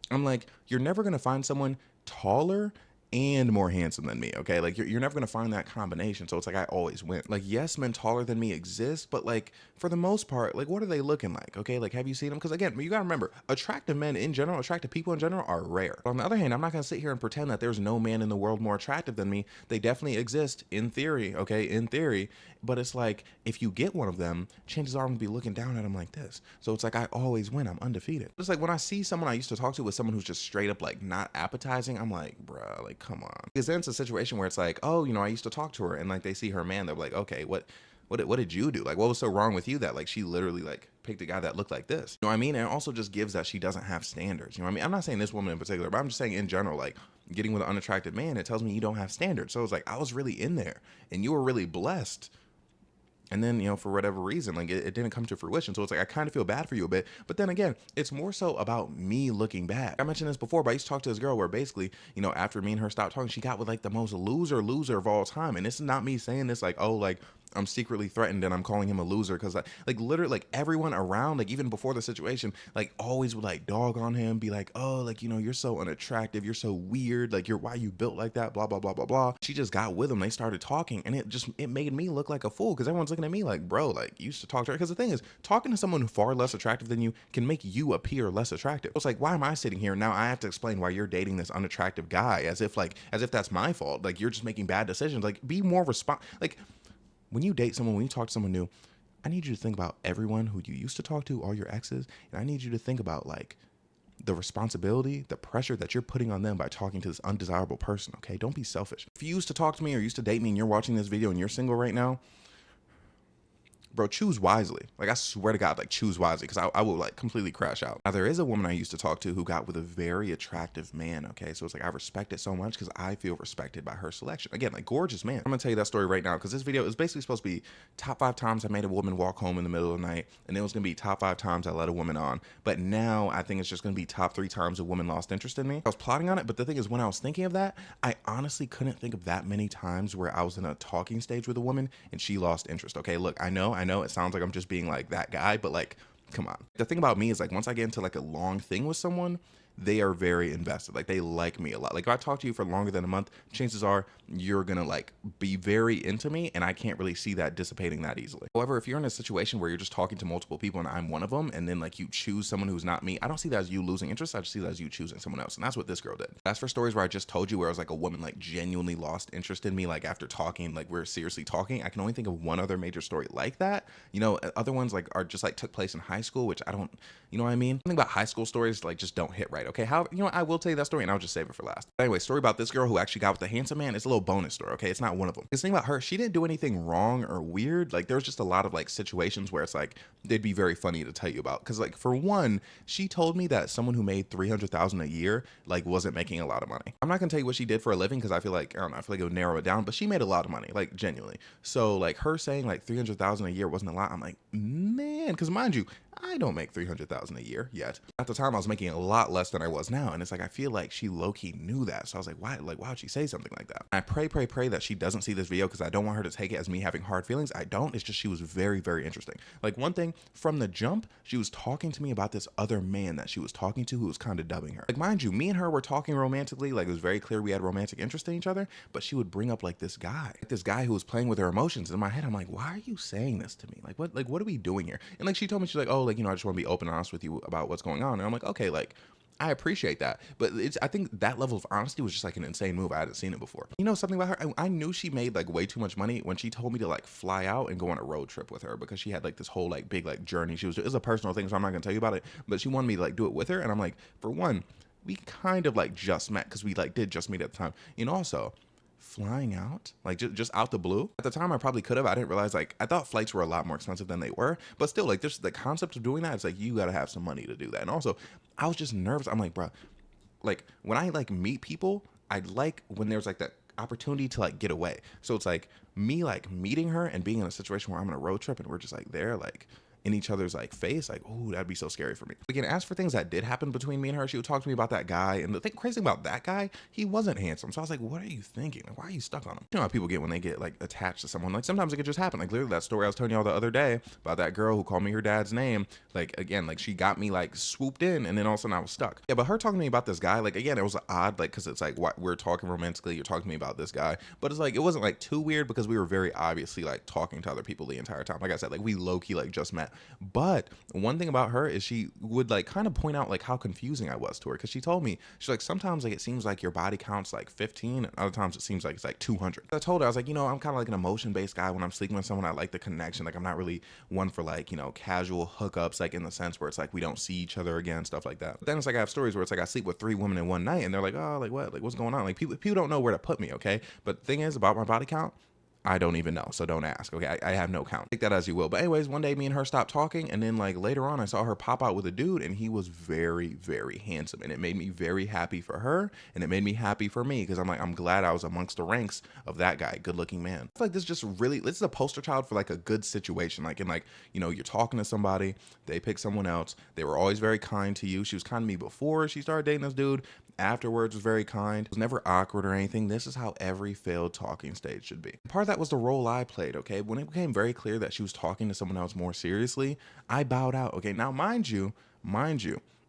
I'm like, you're never going to find someone taller and more handsome than me, okay? Like, you're never gonna find that combination. So it's like I always win. Like, yes, men taller than me exist, but like for the most part, like, what are they looking like? Okay, like, have you seen them? Because again, you gotta remember, attractive men in general, attractive people in general are rare. But on the other hand, I'm not gonna sit here and pretend that there's no man in the world more attractive than me. They definitely exist in theory, okay, in theory. But it's like, if you get one of them, chances are I'm gonna be looking down at them like this. So it's like I always win. I'm undefeated. It's like when I see someone I used to talk to with someone who's just straight up like not appetizing, I'm like, bruh, like, come on. Because then it's a situation where it's like, oh, I used to talk to her, and like they see her man, they're like, okay, what did you do? Like, what was so wrong with you that like she literally like picked a guy that looked like this? You know what I mean? And it also just gives that she doesn't have standards. You know what I mean? I'm not saying this woman in particular, but I'm just saying in general, like getting with an unattractive man, it tells me you don't have standards. So it's like, I was really in there and you were really blessed. And then, for whatever reason, like it didn't come to fruition. So it's like, I kind of feel bad for you a bit. But then again, it's more so about me looking bad. I mentioned this before, but I used to talk to this girl where basically, after me and her stopped talking, she got with like the most loser of all time. And this is not me saying this like, oh, like I'm secretly threatened and I'm calling him a loser. Cause like literally like everyone around, like even before the situation, like always would like dog on him, be like, oh, like, you're so unattractive. You're so weird. Like why you built like that, blah, blah, blah, blah, blah. She just got with him. They started talking and it made me look like a fool. Cause everyone's looking at me like, bro, like you used to talk to her. Because the thing is, talking to someone far less attractive than you can make you appear less attractive. It's like, why am I sitting here now? I have to explain why you're dating this unattractive guy as if that's my fault. Like you're just making bad decisions. Like be more like when you date someone, when you talk to someone new, I need you to think about everyone who you used to talk to, all your exes, and I need you to think about like the responsibility, the pressure that you're putting on them by talking to this undesirable person, okay? Don't be selfish. If you used to talk to me or used to date me and you're watching this video and you're single right now, bro, choose wisely. Like, I swear to God, like, choose wisely, because I will, like, completely crash out. Now, there is a woman I used to talk to who got with a very attractive man, okay? So it's like, I respect it so much because I feel respected by her selection. Again, like, gorgeous man. I'm gonna tell you that story right now because this video is basically supposed to be top 5 times I made a woman walk home in the middle of the night, and it was gonna be top 5 times I let a woman on. But now I think it's just gonna be top 3 times a woman lost interest in me. I was plotting on it, but the thing is, when I was thinking of that, I honestly couldn't think of that many times where I was in a talking stage with a woman and she lost interest. Okay, look, I know it sounds like I'm just being like that guy, but like, come on. The thing about me is like, once I get into like a long thing with someone, they are very invested. Like they like me a lot. Like if I talk to you for longer than a month, chances are you're gonna like be very into me, and I can't really see that dissipating that easily. However, if you're in a situation where you're just talking to multiple people and I'm one of them, and then like you choose someone who's not me, I don't see that as you losing interest. I just see that as you choosing someone else. And that's what this girl did. As for stories where I just told you where I was like a woman like genuinely lost interest in me, like after talking, like we're seriously talking, I can only think of one other major story like that. Other ones like are just like took place in high school, which I don't, you know what I mean? Something about high school stories like just don't hit right. Okay, how I will tell you that story and I'll just save it for last. But anyway, story about this girl who actually got with the handsome man. It's a little bonus story, okay? It's not one of them. This thing about her, she didn't do anything wrong or weird. Like there was just a lot of like situations where it's like they'd be very funny to tell you about. Because like for one, she told me that someone who made $300,000 a year like wasn't making a lot of money. I'm not gonna tell you what she did for a living because I feel like I feel like it would narrow it down. But she made a lot of money, like genuinely. So like her saying like $300,000 a year wasn't a lot, I'm like, man, because mind you, I don't make 300,000 a year yet. At the time, I was making a lot less than I was now, and it's like I feel like she low-key knew that. So I was like, why? Like, why would she say something like that? I pray that she doesn't see this video because I don't want her to take it as me having hard feelings. I don't. It's just she was very, very interesting. Like one thing from the jump, she was talking to me about this other man that she was talking to who was kind of dubbing her. Like mind you, me and her were talking romantically. Like it was very clear we had romantic interest in each other. But she would bring up like this guy who was playing with her emotions. In my head, I'm like, why are you saying this to me? Like what are we doing here? And like she told me, she's like, oh, like, you know, I just want to be open and honest with you about what's going on. And I'm like, okay, like I appreciate that. But I think that level of honesty was just like an insane move. I hadn't seen it before. You know something about her? I knew she made like way too much money when she told me to like fly out and go on a road trip with her because she had like this whole like big like journey. It was a personal thing, so I'm not gonna tell you about it. But she wanted me to like do it with her. And I'm like, for one, we kind of like just met because we like did just meet at the time. And also, flying out like just out the blue at the time, I probably could have. I didn't realize, like, I thought flights were a lot more expensive than they were, but still, like, just the concept of doing that, it's like you got to have some money to do that. And also I was just nervous. I'm like, bro, like when I like meet people, I like when there's like that opportunity to like get away. So it's like me like meeting her and being in a situation where I'm on a road trip and we're just like there like in each other's like face, like, oh, that'd be so scary for me. Again, as for things that did happen between me and her, she would talk to me about that guy. And the thing crazy about that guy, he wasn't handsome. So I was like, what are you thinking? Like, why are you stuck on him? You know how people get when they get like attached to someone. Like sometimes it could just happen. Like literally that story I was telling y'all the other day about that girl who called me her dad's name. Like again, like she got me like swooped in and then all of a sudden I was stuck. Yeah, but her talking to me about this guy, like again, it was odd, like, cause it's like what we're talking romantically, you're talking to me about this guy. But it's like, it wasn't like too weird because we were very obviously like talking to other people the entire time. Like I said, like we low key like just met. But one thing about her is she would like kind of point out like how confusing I was to her, because she told me, she's like, sometimes like it seems like your body counts like 15 and other times it seems like it's like 200. I told her, I was like, you know, I'm kind of like an emotion based guy. When I'm sleeping with someone, I like the connection. Like I'm not really one for like, you know, casual hookups, like in the sense where it's like we don't see each other again, stuff like that. But then it's like I have stories where it's like I sleep with 3 women in one night and they're like, oh, like what, like what's going on? Like people don't know where to put me. Okay, but the thing is about my body count, I don't even know, so don't ask, okay? I have no count. Take that as you will. But anyways, one day me and her stopped talking, and then like later on I saw her pop out with a dude, and he was very, very handsome, and it made me very happy for her, and it made me happy for me, because I'm like, I'm glad I was amongst the ranks of that guy, good looking man. I feel like this is a poster child for like a good situation. Like in like, you know, you're talking to somebody, they pick someone else, they were always very kind to you. She was kind to me before she started dating this dude, afterwards was very kind, was never awkward or anything. This is how every failed talking stage should be. Part of that was the role I played, okay? When it became very clear that she was talking to someone else more seriously, I bowed out, okay? Now, mind you,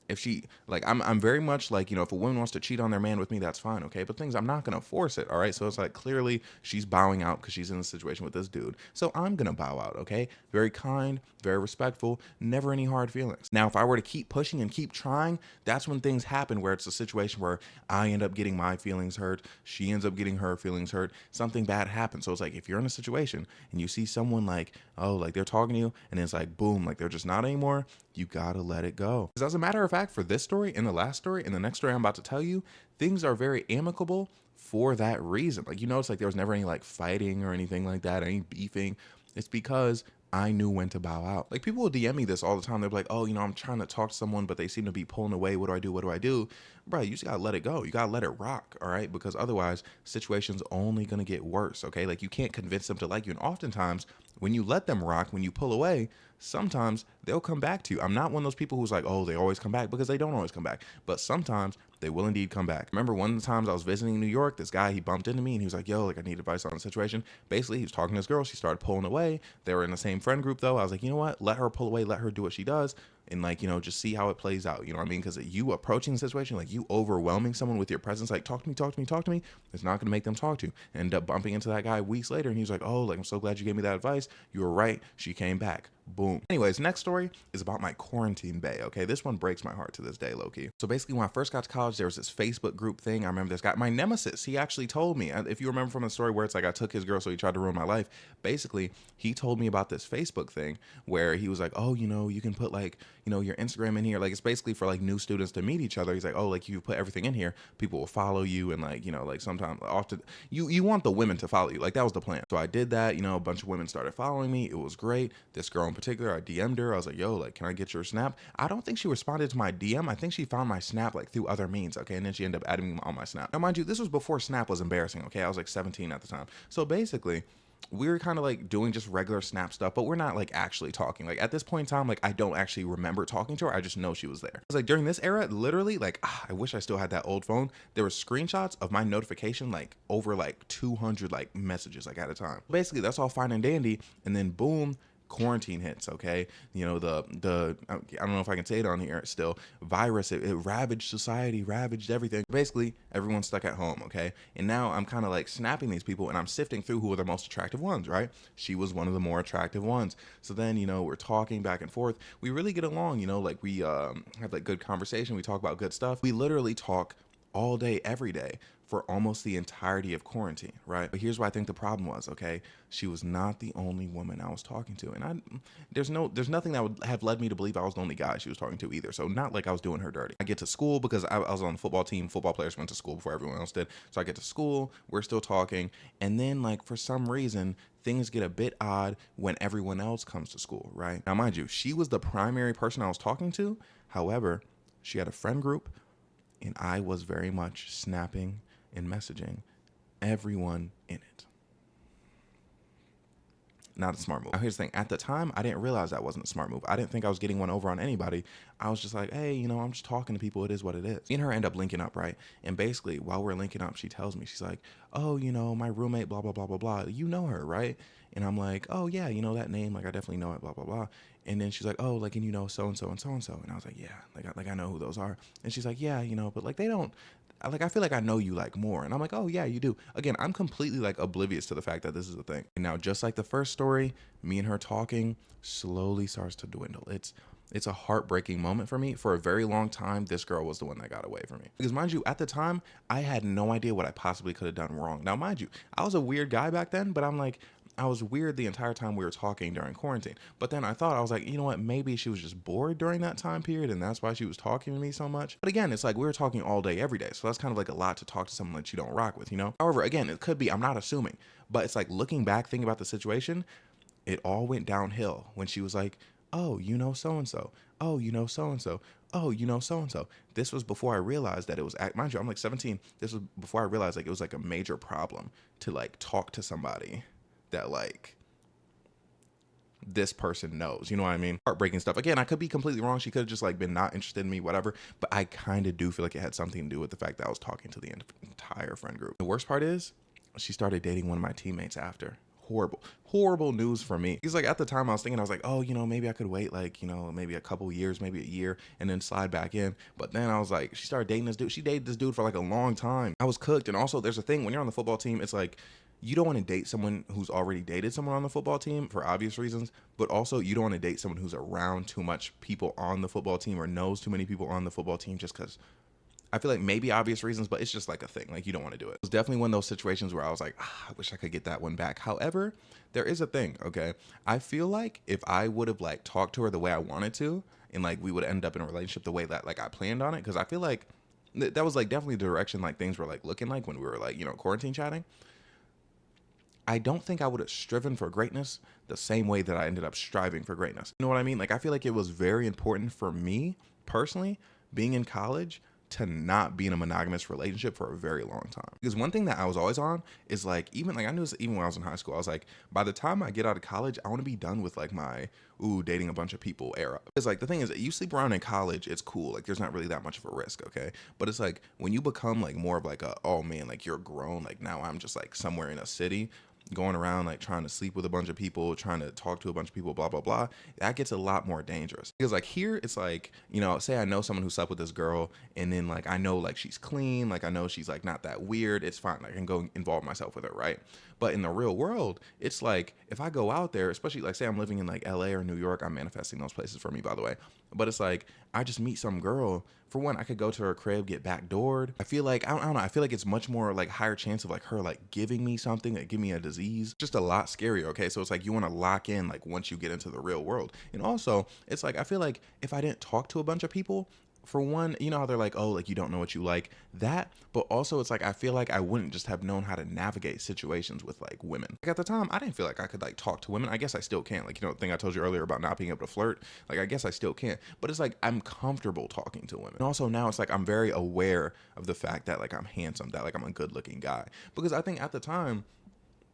if she, like, I'm very much like, you know, if a woman wants to cheat on their man with me, that's fine, okay? But things, I'm not gonna force it, all right? So it's like, clearly she's bowing out because she's in a situation with this dude. So I'm gonna bow out, okay? Very kind, very respectful, never any hard feelings. Now, if I were to keep pushing and keep trying, that's when things happen where it's a situation where I end up getting my feelings hurt, she ends up getting her feelings hurt, something bad happens. So it's like, if you're in a situation and you see someone like, oh, like they're talking to you and it's like, boom, like they're just not anymore, you gotta let it go. Because as a matter of fact, for this story and the last story and the next story I'm about to tell you, things are very amicable for that reason. Like, you notice like there was never any like fighting or anything like that, any beefing. It's because I knew when to bow out. Like people will DM me this all the time. They're like, oh, you know, I'm trying to talk to someone, but they seem to be pulling away. What do I do? What do I do? Bro, you just gotta let it go. You gotta let it rock, all right? Because otherwise, situation's only gonna get worse, okay? Like you can't convince them to like you. And oftentimes, when you let them rock, when you pull away, sometimes they'll come back to you. I'm not one of those people who's like, oh, they always come back, because they don't always come back. But sometimes they will indeed come back. Remember one of the times I was visiting New York, this guy, he bumped into me and he was like, yo, like I need advice on the situation. Basically, he was talking to this girl. She started pulling away. They were in the same friend group though. I was like, you know what? Let her pull away. Let her do what she does. And like, you know, just see how it plays out. You know what I mean? Because you approaching the situation, like you overwhelming someone with your presence, like talk to me, talk to me, talk to me, it's not going to make them talk to you. And end up bumping into that guy weeks later. And he was like, oh, like, I'm so glad you gave me that advice. You were right. She came back. Boom. Anyways, next story is about my quarantine bae, okay? This one breaks my heart to this day, low-key. So basically, when I first got to college, there was this Facebook group thing. I remember this guy, my nemesis, he actually told me, if you remember from the story where it's like I took his girl, so he tried to ruin my life. Basically, he told me about this Facebook thing where he was like, oh, you know, you can put like, you know, your Instagram in here. Like, it's basically for like new students to meet each other. He's like, oh, like you put everything in here, people will follow you. And like, you know, like sometimes, often, you want the women to follow you. Like, that was the plan. So I did that, you know, a bunch of women started following me. It was great. This girl in particular, I DM'd her. I was like, yo, like, can I get your snap? I don't think she responded to my DM. I think she found my snap like through other means, okay? And then she ended up adding me on my snap. Now, mind you, this was before Snap was embarrassing, okay? I was like 17 at the time. So basically, we were kind of like doing just regular snap stuff, but we're not like actually talking. Like at this point in time, like I don't actually remember talking to her. I just know she was there. It's like during this era, literally, like I wish I still had that old phone. There were screenshots of my notification like over like 200 like messages like at a time. Basically, that's all fine and dandy, and then boom, quarantine hits. Okay, you know, the I don't know if I can say it on here still, virus, it ravaged society, ravaged everything. Basically everyone's stuck at home. Okay, and now I'm kind of like snapping these people, and I'm sifting through who are the most attractive ones, right? She was one of the more attractive ones. So then, you know, we're talking back and forth, we really get along, you know, like we have like good conversation, we talk about good stuff, we literally talk all day every day for almost the entirety of quarantine, right? But here's what I think the problem was. Okay, she was not the only woman I was talking to, and there's nothing that would have led me to believe I was the only guy she was talking to either. So not like I was doing her dirty. I get to school because I was on the football team. Football players went to school before everyone else did. So I get to school, we're still talking, and then like for some reason things get a bit odd when everyone else comes to school, right? Now mind you, she was the primary person I was talking to. However, she had a friend group, and I was very much snapping and messaging everyone in it. Not a smart move. Now here's the thing, at the time I didn't realize that wasn't a smart move. I didn't think I was getting one over on anybody. I was just like, hey, you know, I'm just talking to people, it is what it is. Me and her end up linking up, right? And basically while we're linking up, she tells me, she's like, oh, you know, my roommate, blah blah blah blah blah, you know her, right? And I'm like, oh yeah, you know that name, like I definitely know it, blah blah blah. And then she's like, oh, like, and you know so and so and so and so. And I was like, yeah, like I know who those are. And she's like, yeah, you know, but like they don't, like I feel like I know you like more. And I'm like, oh yeah, you do. Again, I'm completely like oblivious to the fact that this is a thing. And now just like the first story, me and her talking slowly starts to dwindle. It's a heartbreaking moment for me. For a very long time, this girl was the one that got away from me. Because mind you, at the time, I had no idea what I possibly could have done wrong. Now mind you, I was a weird guy back then, but I'm like, I was weird the entire time we were talking during quarantine. But then I thought, I was like, you know what, maybe she was just bored during that time period and that's why she was talking to me so much. But again, it's like we were talking all day every day, so that's kind of like a lot to talk to someone that you don't rock with, you know? However, again, it could be, I'm not assuming, but it's like looking back, thinking about the situation, it all went downhill when she was like, oh, you know so and so, oh, you know so and so, oh, you know so and so. This was before I realized that it was, mind you, I'm like 17. This was before I realized like it was like a major problem to like talk to somebody that like this person knows, you know what I mean? Heartbreaking stuff. Again, I could be completely wrong. She could have just like been not interested in me, whatever. But I kind of do feel like it had something to do with the fact that I was talking to the entire friend group. The worst part is she started dating one of my teammates after. Horrible news for me. Because like at the time I was thinking, I was like, oh, you know, maybe I could wait like, you know, maybe a couple years, maybe a year, and then slide back in. But then I was like, she started dating this dude. She dated this dude for like a long time. I was cooked. And also there's a thing when you're on the football team, it's like, you don't want to date someone who's already dated someone on the football team for obvious reasons, but also you don't want to date someone who's around too much people on the football team or knows too many people on the football team, just because I feel like maybe obvious reasons, but it's just like a thing. Like you don't want to do it. It was definitely one of those situations where I was like, I wish I could get that one back. However, there is a thing, okay? I feel like if I would have like talked to her the way I wanted to, and like we would end up in a relationship the way that like I planned on it, because I feel like that was like definitely the direction like things were like looking like when we were like, you know, quarantine chatting. I don't think I would have striven for greatness the same way that I ended up striving for greatness. You know what I mean? Like, I feel like it was very important for me personally, being in college, to not be in a monogamous relationship for a very long time. Because one thing that I was always on is like, even like I knew this even when I was in high school, I was like, by the time I get out of college, I want to be done with like my, ooh, dating a bunch of people era. It's like, the thing is, you sleep around in college, it's cool. Like, there's not really that much of a risk, okay? But it's like, when you become like more of like a, oh man, like you're grown, like now I'm just like somewhere in a city, going around like trying to sleep with a bunch of people, trying to talk to a bunch of people, blah blah blah, that gets a lot more dangerous. Because like here it's like, you know, say I know someone who slept with this girl, and then like I know like she's clean, like I know she's like not that weird, it's fine, I can go involve myself with her, right? But in the real world, it's like if I go out there, especially like say I'm living in like LA or New York, I'm manifesting those places for me, by the way, but it's like I just meet some girl. For one, I could go to her crib, get backdoored. I feel like, I don't know, I feel like it's much more like higher chance of like her like giving me something, like give me a disease. Just a lot scarier, okay? So it's like you want to lock in like once you get into the real world. And also, it's like I feel like if I didn't talk to a bunch of people, for one, you know how they're like, oh, like you don't know what you like, that, but also it's like I feel like I wouldn't just have known how to navigate situations with like women. Like at the time, I didn't feel like I could like talk to women. I guess I still can't. Like, you know, the thing I told you earlier about not being able to flirt, like I guess I still can't. But it's like I'm comfortable talking to women. And also now it's like I'm very aware of the fact that like I'm handsome, that like I'm a good looking guy. Because I think at the time,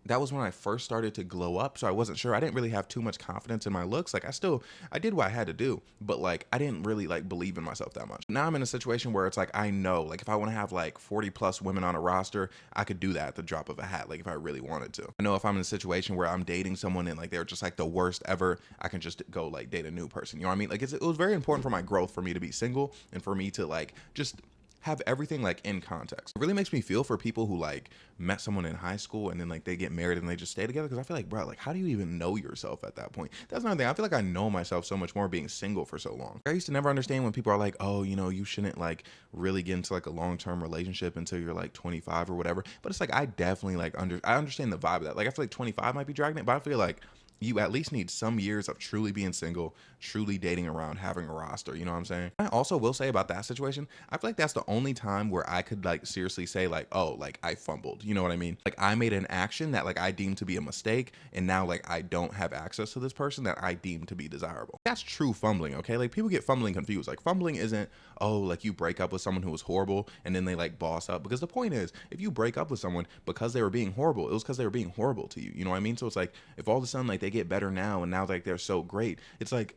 that was when I first started to glow up. So I wasn't sure. I didn't really have too much confidence in my looks. Like I did what I had to do, but like I didn't really like believe in myself that much. Now I'm in a situation where it's like I know, like if I want to have like 40 plus women on a roster, I could do that at the drop of a hat. Like if I really wanted to. I know if I'm in a situation where I'm dating someone and like they're just like the worst ever, I can just go like date a new person. You know what I mean? Like it was very important for my growth for me to be single and for me to like just have everything like in context. It really makes me feel for people who like met someone in high school and then like they get married and they just stay together, because I feel like, bro, like how do you even know yourself at that point? That's another thing. I feel like I know myself so much more being single for so long. I used to never understand when people are like, oh, you know, you shouldn't like really get into like a long-term relationship until you're like 25 or whatever. But it's like I definitely like I understand the vibe of that. Like I feel like 25 might be dragging it, but I feel like you at least need some years of truly being single, truly dating around, having a roster. You know what I'm saying? I also will say about that situation, I feel like that's the only time where I could like seriously say like, oh, like I fumbled. You know what I mean? Like I made an action that like I deemed to be a mistake, and now like I don't have access to this person that I deem to be desirable. That's true fumbling, okay? Like people get fumbling confused. Like fumbling isn't, oh, like you break up with someone who was horrible and then they like boss up. Because the point is, if you break up with someone because they were being horrible, it was because they were being horrible to you. You know what I mean? So it's like if all of a sudden like they get better now and now like they're so great, it's like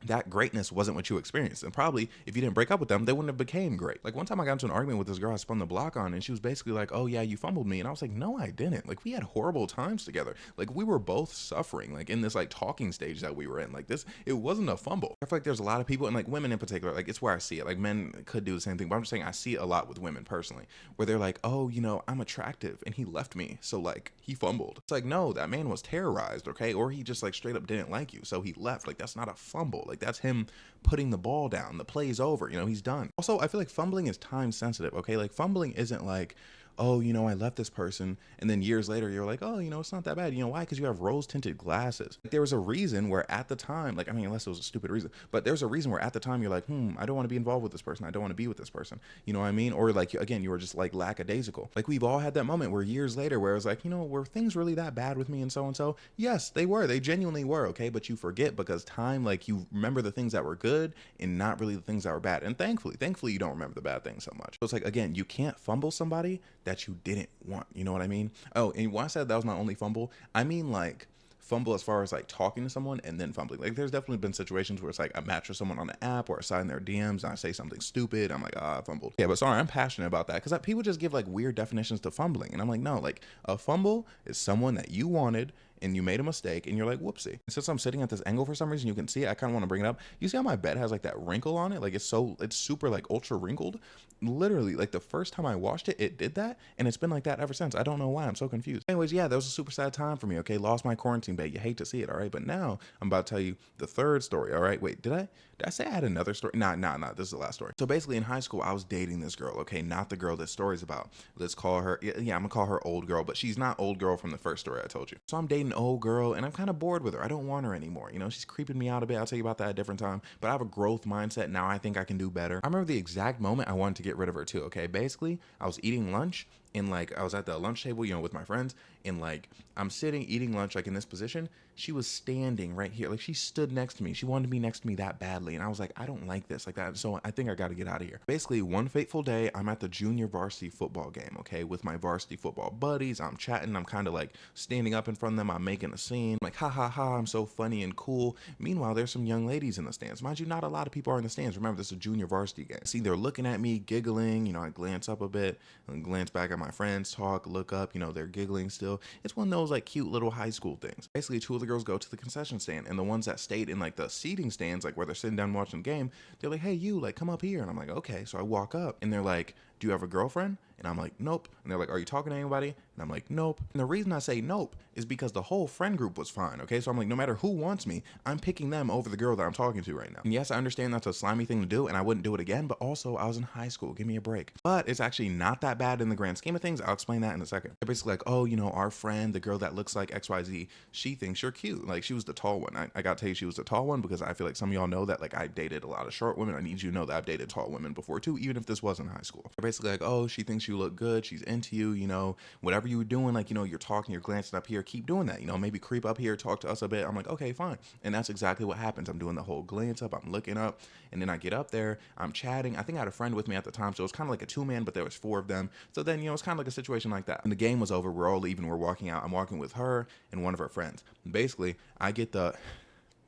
that greatness wasn't what you experienced. And probably if you didn't break up with them, they wouldn't have became great. Like one time I got into an argument with this girl I spun the block on, and she was basically like, oh yeah, you fumbled me. And I was like, no, I didn't. Like we had horrible times together. Like we were both suffering, like in this like talking stage that we were in. Like this, it wasn't a fumble. I feel like there's a lot of people, and like women in particular, like it's where I see it. Like men could do the same thing, but I'm just saying I see it a lot with women personally, where they're like, oh, you know, I'm attractive and he left me, so like he fumbled. It's like, no, that man was terrorized, okay? Or he just like straight up didn't like you, so he left. Like that's not a fumble. Like that's him putting the ball down. The play's over. You know, he's done. Also, I feel like fumbling is time sensitive, okay? Like fumbling isn't like, oh, you know, I left this person, and then years later you're like, oh, you know, it's not that bad. You know why? Because you have rose tinted glasses. Like, there was a reason where at the time, like, I mean, unless it was a stupid reason, but there's a reason where at the time you're like, I don't want to be involved with this person. I don't want to be with this person. You know what I mean? Or like, again, you were just like lackadaisical. Like we've all had that moment where years later where it was like, you know, were things really that bad with me and so and so? Yes, they were. They genuinely were, okay? But you forget because time, like you remember the things that were good and not really the things that were bad. And thankfully you don't remember the bad things so much. So it's like, again, you can't fumble somebody that you didn't want. You know what I mean? Oh, and when I said that was my only fumble, I mean like fumble as far as like talking to someone and then fumbling. Like there's definitely been situations where it's like I match with someone on an app or I sign their DMs and I say something stupid. I'm like, I fumbled. Yeah, but sorry, I'm passionate about that because people just give like weird definitions to fumbling. And I'm like, no, like a fumble is someone that you wanted and you made a mistake and you're like, whoopsie. And since I'm sitting at this angle for some reason, you can see it. I kind of want to bring it up. You see how my bed has like that wrinkle on it? Like it's super like ultra wrinkled. Literally, like the first time I washed it, it did that. And it's been like that ever since. I don't know why. I'm so confused. Anyways, yeah, that was a super sad time for me. Okay. Lost my quarantine bed. You hate to see it. All right. But now I'm about to tell you the third story. All right. Wait, did I say I had another story? Nah. This is the last story. So basically in high school, I was dating this girl. Okay. Not the girl this story's about. Let's call her. Yeah, I'm going to call her old girl, but she's not old girl from the first story I told you. So I'm dating old girl and I'm kind of bored with her. I don't want her anymore. You know, she's creeping me out a bit. I'll tell you about that at a different time, but I have a growth mindset. Now I think I can do better. I remember the exact moment I wanted to get rid of her too. Okay. Basically I was eating lunch and like I was at the lunch table, you know, with my friends, and like I'm sitting eating lunch like in this position. She was standing right here. Like she stood next to me. She wanted to be next to me that badly. And I was like, I don't like this like that. So I think I got to get out of here. Basically one fateful day, I'm at the junior varsity football game. Okay. With my varsity football buddies. I'm chatting. I'm kind of like standing up in front of them. I'm making a scene. I'm like, ha ha ha. I'm so funny and cool. Meanwhile, there's some young ladies in the stands. Mind you, not a lot of people are in the stands. Remember, this is a junior varsity game. See, they're looking at me, giggling. You know, I glance up a bit and glance back at my friends, talk, look up, you know, they're giggling still. It's one of those like cute little high school things. Basically, two of the girls go to the concession stand, and the ones that stayed in like the seating stands, like where they're sitting down watching the game, they're like, hey, you, like, come up here. And I'm like, okay. So I walk up and they're like, do you have a girlfriend? And I'm like, nope. And they're like, are you talking to anybody? And I'm like, nope. And the reason I say nope is because the whole friend group was fine. Okay. So I'm like, no matter who wants me, I'm picking them over the girl that I'm talking to right now. And yes, I understand that's a slimy thing to do and I wouldn't do it again, but also I was in high school. Give me a break. But it's actually not that bad in the grand scheme of things. I'll explain that in a second. They're basically like, oh, you know, our friend, the girl that looks like XYZ, she thinks you're cute. Like she was the tall one. I got to tell you, she was the tall one because I feel like some of y'all know that like I dated a lot of short women. I need you to know that I've dated tall women before too, even if this wasn't high school. They're basically like, oh, she thinks you look good. She's into you, you know, whatever you were doing, like, you know, you're talking, you're glancing up here, keep doing that, you know, maybe creep up here, talk to us a bit. I'm like, okay, fine. And that's exactly what happens. I'm doing the whole glance up, I'm looking up, and then I get up there, I'm chatting. I think I had a friend with me at the time, so it was kind of like a two-man, but there was four of them. So then, you know, it's kind of like a situation like that. And the game was over, we're all leaving, we're walking out. I'm walking with her and one of her friends. Basically, I get the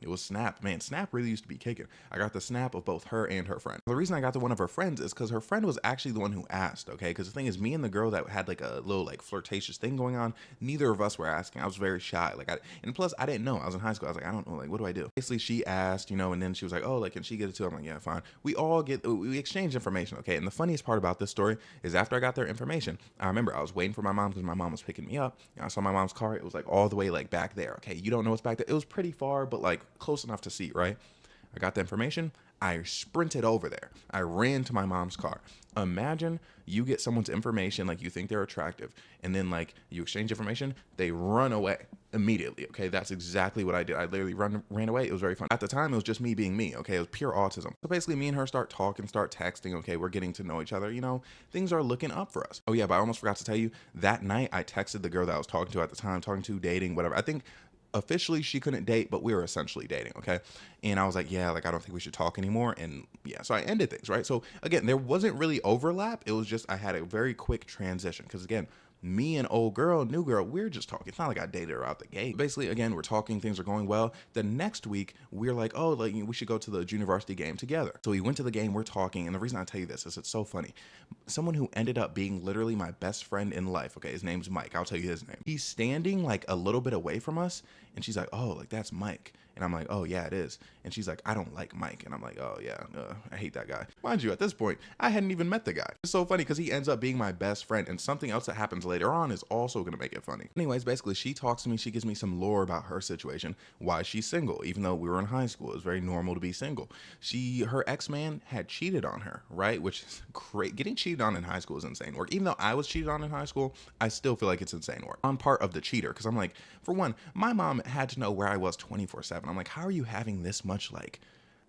it was Snap. Man, Snap really used to be kicking. I got the Snap of both her and her friend. The reason I got to one of her friends is because her friend was actually the one who asked, okay? Because the thing is, me and the girl that had like a little like flirtatious thing going on, neither of us were asking. I was very shy. And plus I didn't know. I was in high school. I was like, I don't know, like, what do I do? Basically, she asked, you know, and then she was like, oh, like, can she get it too? I'm like, yeah, fine. We exchange information, okay? And the funniest part about this story is after I got their information, I remember I was waiting for my mom because my mom was picking me up. And I saw my mom's car. It was like all the way like back there, okay? You don't know what's back there. It was pretty far, but like close enough to see, right? I got the information. I sprinted over there. I ran to my mom's car. Imagine you get someone's information, like you think they're attractive, and then like you exchange information, they run away immediately. Okay, that's exactly what I did. I literally ran away. It was very fun. At the time, it was just me being me. Okay, it was pure autism. So basically, me and her start talking, start texting. Okay, we're getting to know each other. You know, things are looking up for us. Oh yeah, but I almost forgot to tell you that night I texted the girl that I was talking to at the time, dating, whatever. I think officially she couldn't date, but we were essentially dating, okay? And I was like, yeah, like, I don't think we should talk anymore. And yeah, so I ended things, right? So again, there wasn't really overlap. It was just I had a very quick transition because again, me and old girl, new girl, we're just talking. It's not like I dated her out the gate. Basically, again, we're talking, things are going well. The next week, we're like, oh, like, we should go to the university game together. So we went to the game, we're talking, and the reason I tell you this is it's so funny. Someone who ended up being literally my best friend in life, okay, his name's Mike. I'll tell you his name. He's standing like a little bit away from us, and she's like, oh, like, that's Mike. And I'm like, oh, yeah, it is. And she's like, I don't like Mike. And I'm like, oh, yeah, I hate that guy. Mind you, at this point, I hadn't even met the guy. It's so funny because he ends up being my best friend. And something else that happens later on is also going to make it funny. Anyways, basically, she talks to me. She gives me some lore about her situation, why she's single. Even though we were in high school, it was very normal to be single. Her ex-man had cheated on her, right? Which is great. Getting cheated on in high school is insane work. Even though I was cheated on in high school, I still feel like it's insane work. I'm part of the cheater because I'm like, for one, my mom had to know where I was 24/7. I'm like, how are you having this much like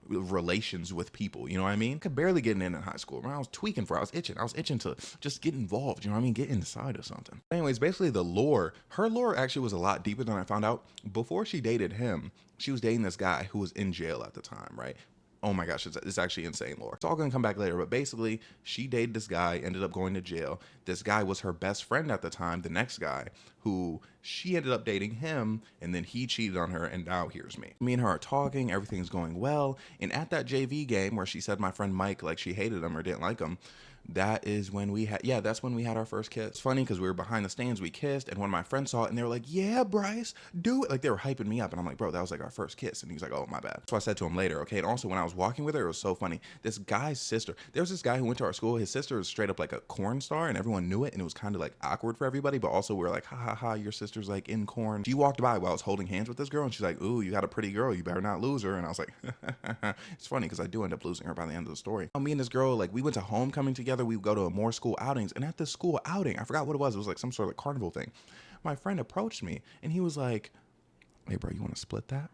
relations with people? You know what I mean? I could barely get in high school. I was tweaking I was itching to just get involved. You know what I mean? Get inside of something. Anyways, basically her lore actually was a lot deeper than I found out. Before she dated him, she was dating this guy who was in jail at the time, right? Oh my gosh, it's actually insane lore. It's all gonna come back later, but basically, she dated this guy, ended up going to jail. This guy was her best friend at the time, the next guy, who she ended up dating him, and then he cheated on her, and now here's me. Me and her are talking, everything's going well, and at that JV game where she said my friend Mike, like, she hated him or didn't like him, that's when we had our first kiss. It's funny because we were behind the stands, we kissed, and one of my friends saw it and they were like, yeah, Bryce, do it. Like, they were hyping me up, and I'm like, bro, that was like our first kiss. And he's like, oh, my bad. So I said to him later, okay? And also when I was walking with her, it was so funny. This guy's sister, there was this guy who went to our school. His sister was straight up like a corn star, and everyone knew it, and it was kind of like awkward for everybody, but also we were like, ha ha ha, your sister's like in corn. She walked by while I was holding hands with this girl, and she's like, ooh, you got a pretty girl, you better not lose her. And I was like, it's funny because I do end up losing her by the end of the story. Me and this girl, like, we went to homecoming together. We would go to more school outings, and at this school outing, I forgot what it was like some sort of carnival thing. My friend approached me and he was like, hey bro, you want to split that?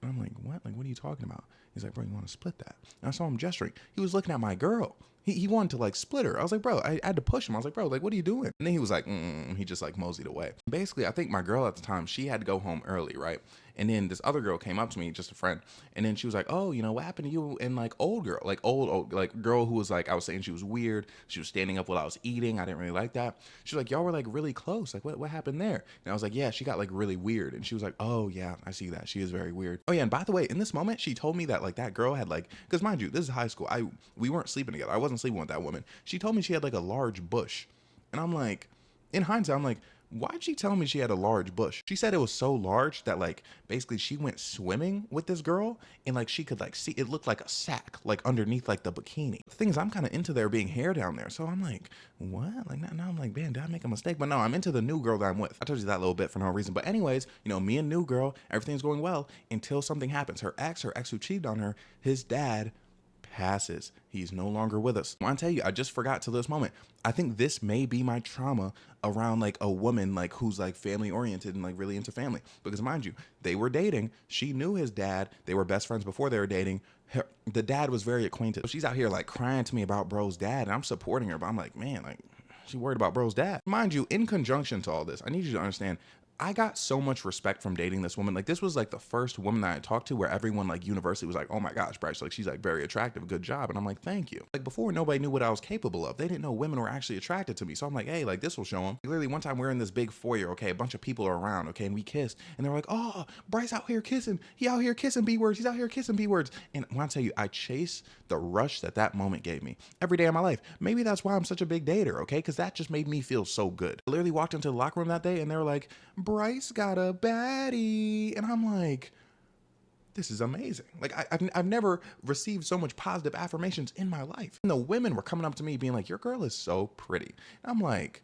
And I'm like, what? Like, what are you talking about? He's like, bro, you want to split that? And I saw him gesturing. He was looking at my girl. He wanted to like split her. I was like, bro, I had to push him. I was like, bro, like, what are you doing? And then he was like, he just like moseyed away. Basically, I think my girl at the time, she had to go home early, right? And then this other girl came up to me, just a friend, and then she was like, oh, you know, what happened to you and like old girl, like old, like girl who was like, I was saying she was weird. She was standing up while I was eating. I didn't really like that. She was like, y'all were like really close. Like, what happened there? And I was like, yeah, she got like really weird. And she was like, oh yeah, I see that. She is very weird. Oh yeah, and by the way, in this moment, she told me that like that girl had like, because mind you, this is high school. We weren't sleeping together. I wasn't sleeping with that woman. She told me she had like a large bush. And I'm like, in hindsight, I'm like, why'd she tell me she had a large bush? She said it was so large that like basically she went swimming with this girl and like she could like see it looked like a sack like underneath like the bikini. The thing is, I'm kind of into there being hair down there. So I'm like, what? Like now I'm like, man, did I make a mistake? But no, I'm into the new girl that I'm with. I told you that little bit for no reason. But anyways, you know, me and new girl, everything's going well until something happens. Her ex who cheated on her, his dad passes. He's no longer with us. I want to tell you, I just forgot to this moment. I think this may be my trauma around like a woman like who's like family oriented and like really into family. Because mind you, they were dating. She knew his dad. They were best friends before they were dating. The dad was very acquainted. So she's out here like crying to me about bro's dad, and I'm supporting her. But I'm like, man, like, She worried about bro's dad. Mind you, in conjunction to all this, I need you to understand, I got so much respect from dating this woman. Like, this was like the first woman that I talked to where everyone like universally was like, oh my gosh, Bryce, like she's like very attractive, good job. And I'm like, thank you. Like, before, nobody knew what I was capable of. They didn't know women were actually attracted to me. So I'm like, hey, like this will show them. Literally one time we're in this big foyer, okay, a bunch of people are around, okay, and we kissed, and they were like, oh, Bryce out here kissing. He out here kissing B words. He's out here kissing B words. And when I tell you, I chase the rush that that moment gave me every day of my life. Maybe that's why I'm such a big dater, okay? Because that just made me feel so good. I literally walked into the locker room that day and they were like, Bryce got a baddie. And I'm like, this is amazing. Like, I've never received so much positive affirmations in my life. And the women were coming up to me being like, your girl is so pretty. And I'm like,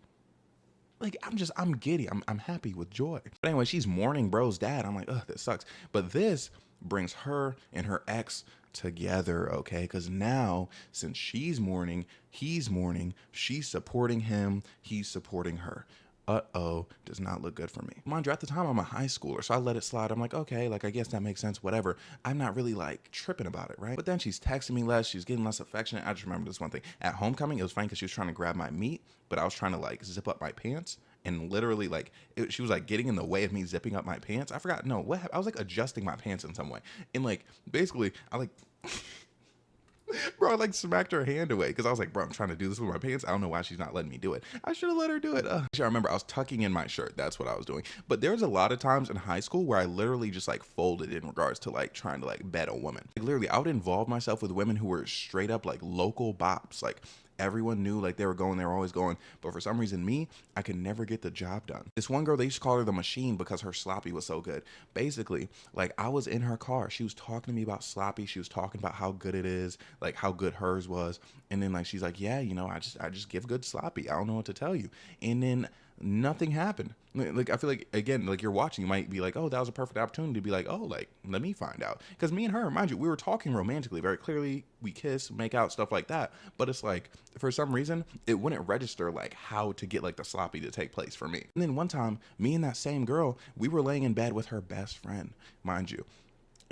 I'm giddy. I'm happy with joy. But anyway, she's mourning bro's dad. I'm like, ugh, this sucks. But this brings her and her ex together, okay? Because now, since she's mourning, he's mourning, she's supporting him, he's supporting her. Uh-oh, does not look good for me. Mind you, at the time, I'm a high schooler, so I let it slide. I'm like, okay, like, I guess that makes sense, whatever. I'm not really, like, tripping about it, right? But then she's texting me less, she's getting less affectionate. I just remember this one thing. At homecoming, it was funny because she was trying to grab my meat, but I was trying to, like, zip up my pants. And literally, like, she was, like, getting in the way of me zipping up my pants. I forgot, no, what happened? I was, like, adjusting my pants in some way. And, like, basically, I, like... Bro, I like smacked her hand away because I was like, bro, I'm trying to do this with my pants. I don't know why she's not letting me do it. I should have let her do it. I remember I was tucking in my shirt. That's what I was doing. But there's a lot of times in high school where I literally just like folded in regards to like trying to like bet a woman. Like, literally, I would involve myself with women who were straight up like local bops. Like, everyone knew like they were always going. But for some reason, me, I could never get the job done. This one girl, they used to call her the machine because her sloppy was so good. Basically, like, I was in her car. She was talking to me about sloppy. She was talking about how good it is, like how good hers was. And then like, she's like, yeah, you know, I just give good sloppy. I don't know what to tell you. And then nothing happened. Like, I feel like, again, like, you're watching, you might be like, oh, that was a perfect opportunity to be like, oh, like, let me find out. Because me and her, mind you, we were talking romantically very clearly. We kiss, make out, stuff like that. But it's like, for some reason, it wouldn't register like how to get like the sloppy to take place for me. And then one time, me and that same girl, we were laying in bed with her best friend, mind you.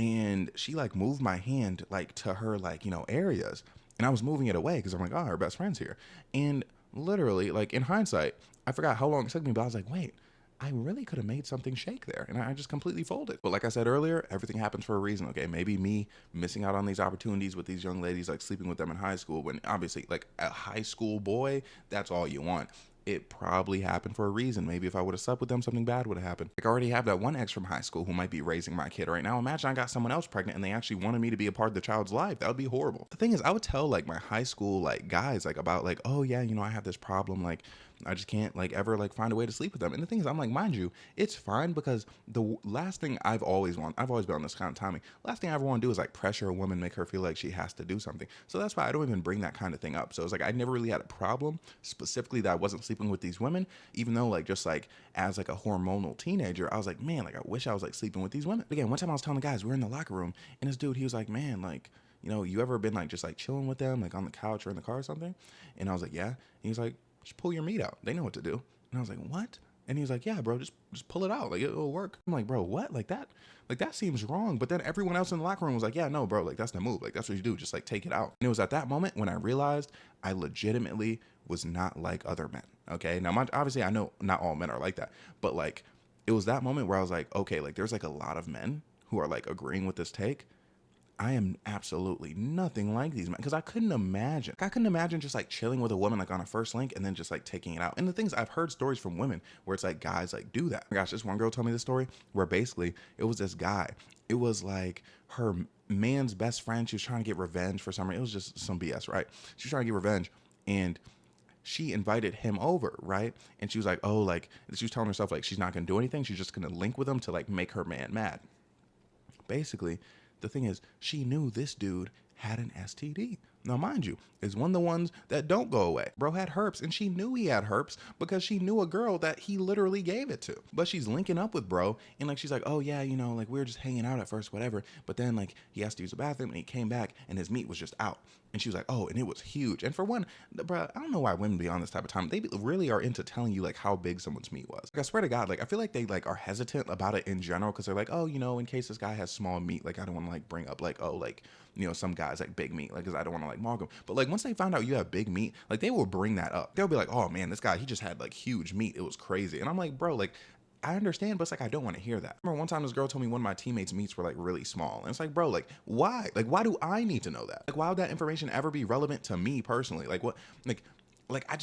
And she like moved my hand like to her, like, you know, areas. And I was moving it away because I'm like, oh, her best friend's here. And literally, like, in hindsight, I forgot how long it took me, but I was like, wait, I really could have made something shake there. And I just completely folded. But like I said earlier, everything happens for a reason, okay? Maybe me missing out on these opportunities with these young ladies, like sleeping with them in high school, when obviously, like, a high school boy, that's all you want. It probably happened for a reason. Maybe if I would have slept with them, something bad would have happened. Like, I already have that one ex from high school who might be raising my kid right now. Imagine I got someone else pregnant and they actually wanted me to be a part of the child's life. That would be horrible. The thing is, I would tell like my high school like guys like about like, oh yeah, you know, I have this problem, like I just can't like ever like find a way to sleep with them. And the thing is, I'm like, mind you, it's fine because the last thing I've always been on this kind of timing. Last thing I ever want to do is like pressure a woman, make her feel like she has to do something. So that's why I don't even bring that kind of thing up. So it's like, I never really had a problem specifically that I wasn't sleeping with these women, even though like just like as like a hormonal teenager, I was like, man, like I wish I was like sleeping with these women. Again, one time I was telling the guys, we were in the locker room and this dude, he was like, man, like, you know, you ever been like just like chilling with them, like on the couch or in the car or something? And I was like, yeah. And he was like, just pull your meat out. They know what to do. And I was like, what? And he was like, yeah, bro, just pull it out. Like, it'll work. I'm like, bro, what? Like that seems wrong. But then everyone else in the locker room was like, yeah, no, bro, like that's the move. Like, that's what you do. Just like take it out. And it was at that moment when I realized I legitimately was not like other men. Okay. Now, obviously I know not all men are like that, but like, it was that moment where I was like, okay, like there's like a lot of men who are like agreeing with this take. I am absolutely nothing like these men, because I couldn't imagine just like chilling with a woman like on a first link and then just like taking it out. And the things, I've heard stories from women where it's like guys like do that. Oh my gosh, this one girl told me this story where basically it was this guy. It was like her man's best friend. She was trying to get revenge for some reason. It was just some BS, right? She was trying to get revenge and she invited him over, right? And she was like, oh, like she was telling herself like she's not gonna do anything. She's just gonna link with him to like make her man mad. Basically, the thing is, she knew this dude had an STD. Now, mind you, is one of the ones that don't go away. Bro had herpes, and she knew he had herpes because she knew a girl that he literally gave it to. But she's linking up with bro, and like she's like, oh yeah, you know, like we were just hanging out at first, whatever. But then like he has to use the bathroom, and he came back, and his meat was just out. And she was like, oh, and it was huge. And for one, bro, I don't know why women be on this type of time. They really are into telling you like how big someone's meat was. Like, I swear to God, like I feel like they like are hesitant about it in general because they're like, oh, you know, in case this guy has small meat, like I don't want to like bring up like, oh, like some guys like big meat, like, because I don't want to like mock them. But like once they find out you have big meat, like they will bring that up. They'll be like, oh man, this guy, he just had like huge meat. It was crazy. And I'm like, bro, like, I understand, but it's like, I don't want to hear that. I remember one time this girl told me one of my teammates' meats were like really small. And it's like, bro, like, why? Like, why do I need to know that? Like, why would that information ever be relevant to me personally? Like, what? Like,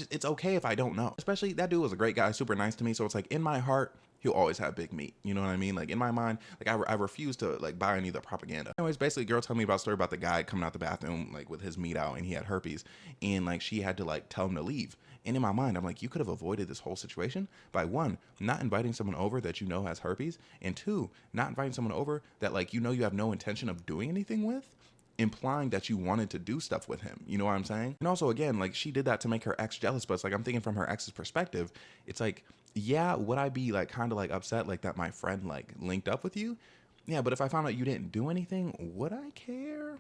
it's okay if I don't know. Especially that dude was a great guy, super nice to me. So it's like, in my heart, he'll always have big meat. You know what I mean? Like, in my mind, like, I refuse to like buy any of the propaganda. Anyways, basically, girl told me about a story about the guy coming out the bathroom like with his meat out, and he had herpes, and like she had to like tell him to leave. And in my mind, I'm like, you could have avoided this whole situation by one, not inviting someone over that you know has herpes, and two, not inviting someone over that like you have no intention of doing anything with, implying that you wanted to do stuff with him. You know what I'm saying? And also, again, like, she did that to make her ex jealous, but it's like, I'm thinking from her ex's perspective, it's like, yeah, would I be like kind of like upset like that my friend like linked up with you? Yeah, but if I found out you didn't do anything, would I care?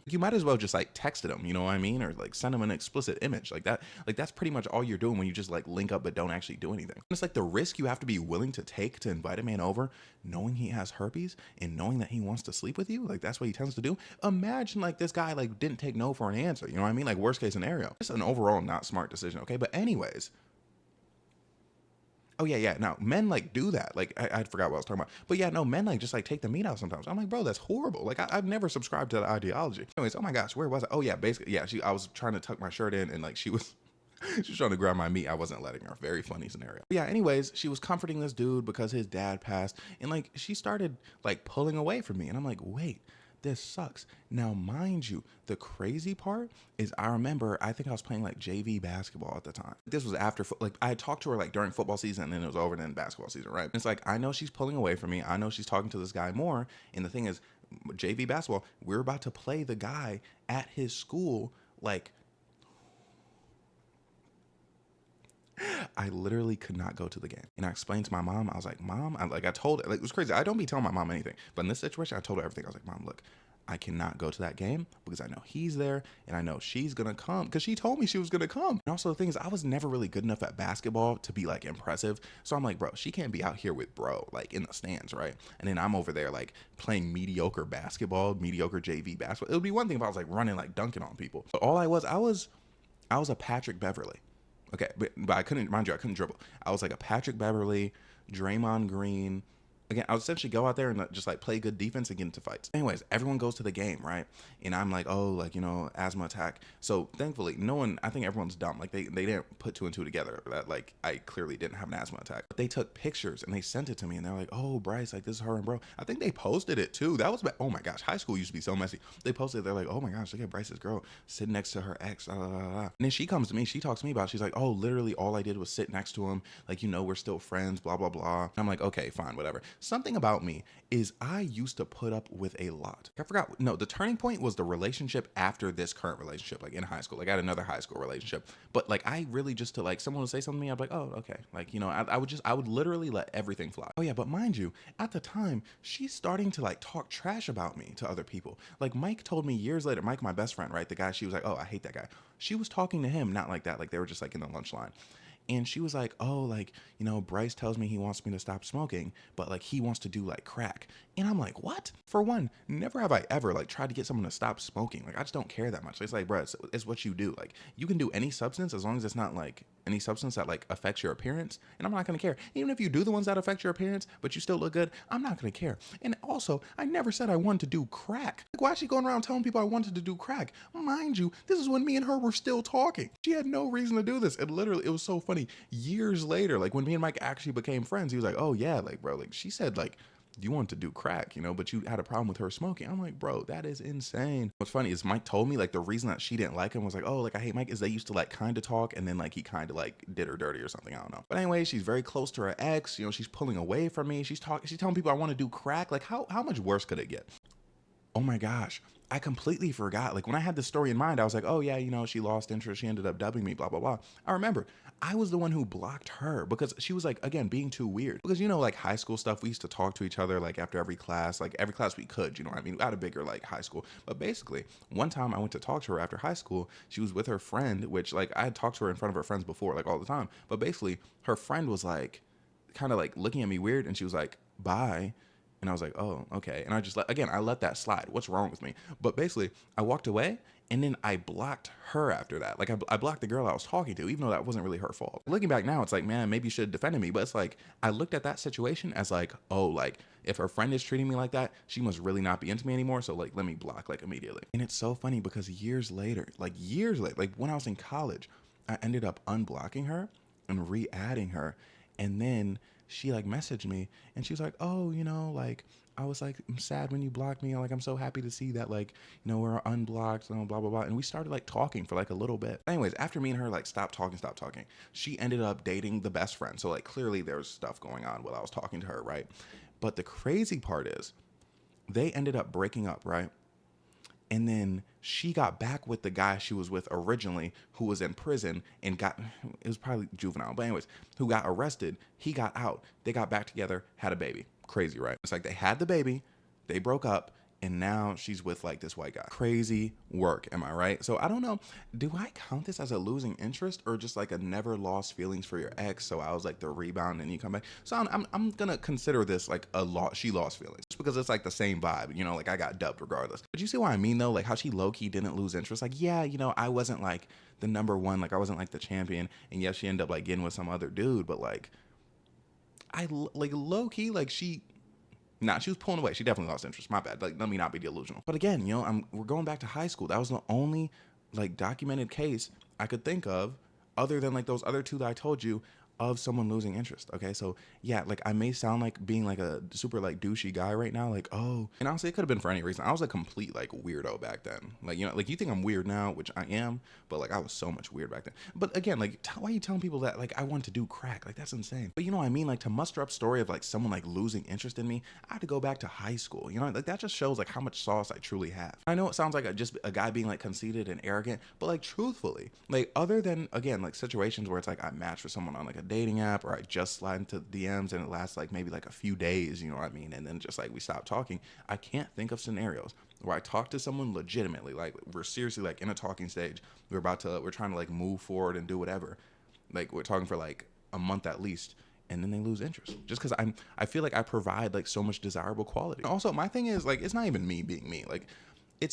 You might as well just like texted him, you know what I mean? Or like send him an explicit image like that. Like, that's pretty much all you're doing when you just like link up but don't actually do anything. And it's like the risk you have to be willing to take to invite a man over, knowing he has herpes and knowing that he wants to sleep with you. Like, that's what he tends to do. Imagine like this guy like didn't take no for an answer. You know what I mean? Like, worst case scenario. It's an overall not smart decision. Okay, but anyways. Oh yeah. No, men like do that. Like, I forgot what I was talking about. But yeah, no, men like just like take the meat out sometimes. I'm like, bro, that's horrible. Like, I've never subscribed to that ideology. Anyways, oh my gosh, where was I? Oh yeah, basically, yeah. I was trying to tuck my shirt in, and like she was she was trying to grab my meat. I wasn't letting her. Very funny scenario. But yeah, anyways, she was comforting this dude because his dad passed, and like she started like pulling away from me, and I'm like, wait, this sucks. Now, mind you, the crazy part is I remember, I think I was playing like JV basketball at the time. This was after, like, I had talked to her like during football season, and then it was over, then basketball season, right? And it's like, I know she's pulling away from me. I know she's talking to this guy more. And the thing is, JV basketball, we're about to play the guy at his school. Like, I literally could not go to the game. And I explained to my mom, I was like, Mom, I told her, like, it was crazy. I don't be telling my mom anything. But in this situation, I told her everything. I was like, Mom, look, I cannot go to that game because I know he's there and I know she's gonna come because she told me she was gonna come. And also, the thing is, I was never really good enough at basketball to be like impressive. So I'm like, bro, she can't be out here with bro, like in the stands, right? And then I'm over there like playing mediocre basketball, mediocre JV basketball. It would be one thing if I was like running, like dunking on people. But all I was a Patrick Beverly. Okay, but I couldn't, mind you, I couldn't dribble. I was like a Patrick Beverly, Draymond Green. Again, I would essentially go out there and just like play good defense and get into fights. Anyways, everyone goes to the game, right? And I'm like, oh, like, asthma attack. So thankfully, no one, I think everyone's dumb. Like, they didn't put two and two together that like I clearly didn't have an asthma attack. But they took pictures and they sent it to me, and they're like, oh, Bryce, like, this is her and bro. I think they posted it too. That was, oh my gosh, high school used to be so messy. They posted it, they're like, oh my gosh, look at Bryce's girl sitting next to her ex. And then she comes to me, she talks to me about it. She's like, oh, literally all I did was sit next to him. Like, we're still friends, blah, blah, blah. And I'm like, okay, fine, whatever. Something about me is I used to put up with a lot. I forgot. No, the turning point was the relationship after this current relationship, like in high school. Like, I had another high school relationship. But like, I really just to like, someone would say something to me, I'd be like, oh, okay. Like, I would literally let everything fly. Oh yeah, but mind you, at the time, she's starting to like talk trash about me to other people. Like, Mike told me years later, Mike, my best friend, right? The guy, she was like, oh, I hate that guy. She was talking to him, not like that. Like, they were just like in the lunch line. And she was like, oh, like, Bryce tells me he wants me to stop smoking, but like he wants to do like crack. And I'm like, what? For one, never have I ever like tried to get someone to stop smoking. Like, I just don't care that much. It's like, bro, it's what you do. Like, you can do any substance as long as it's not like any substance that like affects your appearance. And I'm not going to care. Even if you do the ones that affect your appearance, but you still look good, I'm not going to care. And also, I never said I wanted to do crack. Like, why is she going around telling people I wanted to do crack? Mind you, this is when me and her were still talking. She had no reason to do this. And literally, it was so funny. Years later, like when me and Mike actually became friends, he was like, oh yeah, like, bro, like she said like you wanted to do crack, but you had a problem with her smoking. I'm like, bro, that is insane. What's funny is Mike told me like the reason that she didn't like him was like, oh, like I hate Mike is they used to like kind of talk and then like he kind of like did her dirty or something. I don't know. But anyway, she's very close to her ex. She's pulling away from me. She's telling people I want to do crack. Like, how much worse could it get? Oh my gosh, I completely forgot. Like, when I had this story in mind, I was like, oh yeah, she lost interest. She ended up dubbing me, blah, blah, blah. I remember I was the one who blocked her because she was like, again, being too weird. Because, like high school stuff, we used to talk to each other like after every class we could, I mean, we had a bigger like high school. But basically, one time I went to talk to her after high school. She was with her friend, which like I had talked to her in front of her friends before, like all the time. But basically, her friend was like, kind of like looking at me weird, and she was like, bye. And I was like, oh, okay. And I just again, I let that slide. What's wrong with me? But basically, I walked away and then I blocked her after that. Like, I blocked the girl I was talking to, even though that wasn't really her fault. Looking back now, it's like, man, maybe you should have defended me. But it's like, I looked at that situation as like, oh, like, if her friend is treating me like that, she must really not be into me anymore. So, like, let me block, like, immediately. And it's so funny because years later, like, when I was in college, I ended up unblocking her and re-adding her. And then she like messaged me and she was like, oh, like, I was like, I'm sad when you blocked me. Like, I'm so happy to see that, like, we're unblocked, blah, blah, blah. And we started like talking for like a little bit. Anyways, after me and her like stopped talking, she ended up dating the best friend. So like clearly there was stuff going on while I was talking to her, right? But the crazy part is they ended up breaking up, right? And then she got back with the guy she was with originally, who was in prison and it was probably juvenile, but anyways, who got arrested. He got out. They got back together, had a baby. Crazy, right? It's like they had the baby, they broke up, and now she's with like this white guy. Crazy work, am I right? So I don't know, do I count this as a losing interest or just like a never lost feelings for your ex? So I was like the rebound and you come back. So I'm gonna consider this like a loss. She lost feelings just because it's like the same vibe, like I got dubbed regardless. But you see what I mean though? Like how she low-key didn't lose interest. Like, yeah, I wasn't like the number one, like I wasn't like the champion, and yes, she ended up like getting with some other dude, but like like low-key, like she was pulling away. She definitely lost interest. My bad. Like, let me not be delusional. But again, we're going back to high school. That was the only like documented case I could think of, other than like those other two that I told you, of someone losing interest. Okay, so yeah, like I may sound like being like a super like douchey guy right now, like, oh, and honestly, it could have been for any reason. I was a complete like weirdo back then. Like, like you think I'm weird now, which I am, but like I was so much weird back then. But again, like, why are you telling people that like I want to do crack? Like that's insane. But you know what I mean? Like to muster up story of like someone like losing interest in me, I had to go back to high school. Like that just shows like how much sauce I truly have. I know it sounds like just a guy being like conceited and arrogant, but like truthfully, like other than again like situations where it's like I match with someone on like a dating app or I just slide into DMs and it lasts like maybe like a few days, you know what I mean? And then just like we stop talking, I can't think of scenarios where I talk to someone legitimately, like we're seriously like in a talking stage, we're trying to like move forward and do whatever. Like we're talking for like a month at least, and then they lose interest just because I feel like I provide like so much desirable quality. Also, my thing is like it's not even me being me. Like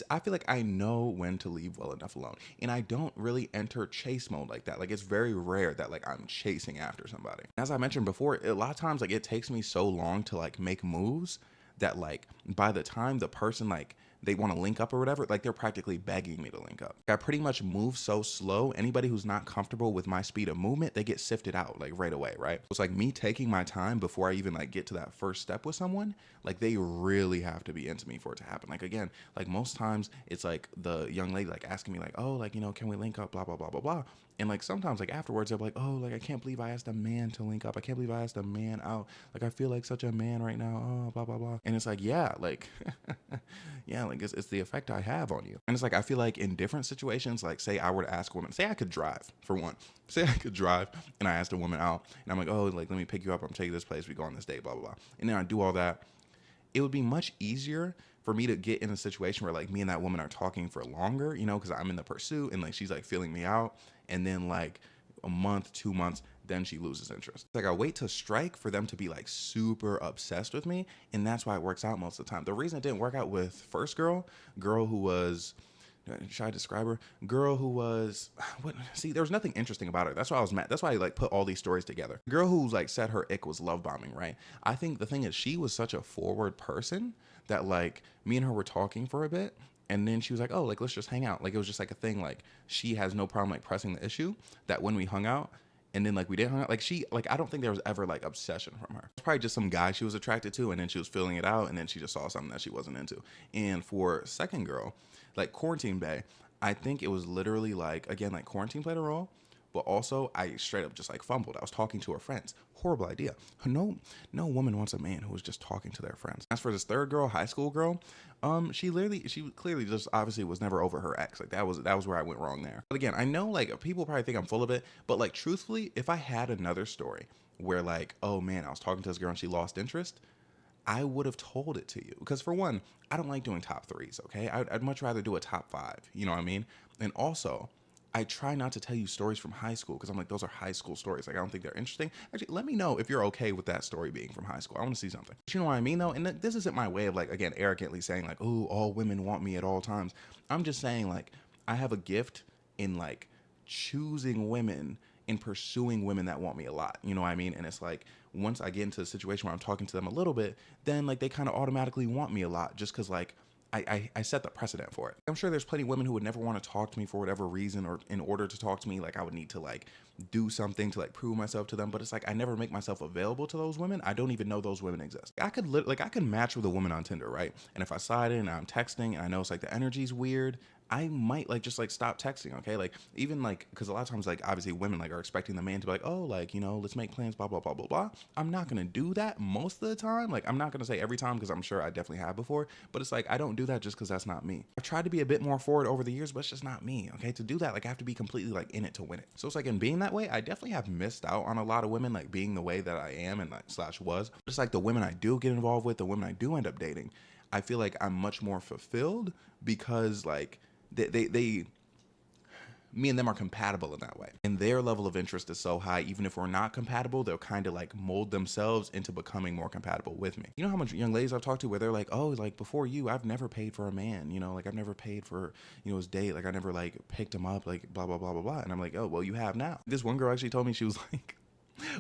I feel like I know when to leave well enough alone, and I don't really enter chase mode like that. Like it's very rare that like I'm chasing after somebody. As I mentioned before, a lot of times like it takes me so long to like make moves that like by the time the person like they want to link up or whatever, like they're practically begging me to link up. I pretty much move so slow. Anybody who's not comfortable with my speed of movement, they get sifted out like right away, right? It's like me taking my time before I even like get to that first step with someone. Like they really have to be into me for it to happen. Like again, like most times it's like the young lady like asking me like, oh, like, can we link up, blah, blah, blah, blah, blah. And like sometimes like afterwards they're like, oh, like I can't believe I asked a man to link up. I can't believe I asked a man out. Like I feel like such a man right now. Oh, blah, blah, blah. And it's like, yeah, like yeah, like it's the effect I have on you. And it's like I feel like in different situations, like say I were to ask a woman, say I could drive for one. Say I could drive and I asked a woman out and I'm like, oh, like let me pick you up, I'm taking this place, we go on this date, blah, blah, blah. And then I do all that. It would be much easier for me to get in a situation where like me and that woman are talking for longer, because I'm in the pursuit and like she's like feeling me out. And then like a month, 2 months, then she loses interest. Like I wait to strike for them to be like super obsessed with me. And that's why it works out most of the time. The reason it didn't work out with first girl who was, should I describe her? Girl who was what? See, there was nothing interesting about her. That's why I was mad. That's why I like put all these stories together. Girl who's like said her ick was love bombing, right? I think the thing is she was such a forward person that like me and her were talking for a bit, and then she was like, oh, like let's just hang out. Like it was just like a thing. Like she has no problem like pressing the issue that when we hung out. And then like we didn't hang out. Like I don't think there was ever like obsession from her. It's probably just some guy she was attracted to, and then she was feeling it out, and then she just saw something that she wasn't into. And for second girl, like quarantine bae, I think it was literally like again like quarantine played a role, but also I straight up just like fumbled. I was talking to her friends. Horrible idea. No woman wants a man who was just talking to their friends. As for this third girl, high school girl, she clearly just obviously was never over her ex. Like that was where I went wrong there. But again, I know like people probably think I'm full of it, but like truthfully, if I had another story where like, oh man, I was talking to this girl and she lost interest, I would have told it to you. Because for one, I don't like doing top threes, okay? I'd much rather do a top five, you know what I mean? And also, I try not to tell you stories from high school because I'm like, those are high school stories. Like, I don't think they're interesting. Actually, let me know if you're okay with that story being from high school. I want to see something. But you know what I mean, though? And this isn't my way of, like, again, arrogantly saying, like, oh, all women want me at all times. I'm just saying, like, I have a gift in, like, choosing women and pursuing women that want me a lot. You know what I mean? And it's like, once I get into a situation where I'm talking to them a little bit, then, like, they kind of automatically want me a lot just because, like, I set the precedent for it. I'm sure there's plenty of women who would never want to talk to me for whatever reason, or in order to talk to me, like I would need to like do something to like prove myself to them. But it's like I never make myself available to those women. I don't even know those women exist. I could I could match with a woman on Tinder, right? And if I slide in and I'm texting and I know it's like the energy's weird, I might like just like stop texting, okay? Like even like because a lot of times like obviously women like are expecting the man to be like, oh, like, you know, let's make plans, blah blah blah blah blah. I'm not gonna do that most of the time. Like I'm not gonna say every time because I'm sure I definitely have before, but it's like I don't do that just because that's not me. I've tried to be a bit more forward over the years, but it's just not me, okay? To do that, like I have to be completely like in it to win it. So it's like in being that way, I definitely have missed out on a lot of women like being the way that I am and like slash was. Just like the women I do get involved with, the women I do end up dating, I feel like I'm much more fulfilled because like they me and them are compatible in that way, and their level of interest is so high. Even if we're not compatible, they'll kind of like mold themselves into becoming more compatible with me. You know how much young ladies I've talked to where they're like, oh, like before you, I've never paid for a man, you know, like I've never paid for, you know, his date, like I never like picked him up, like blah blah blah blah blah. And I'm like, oh well, you have now. This one girl actually told me, she was like,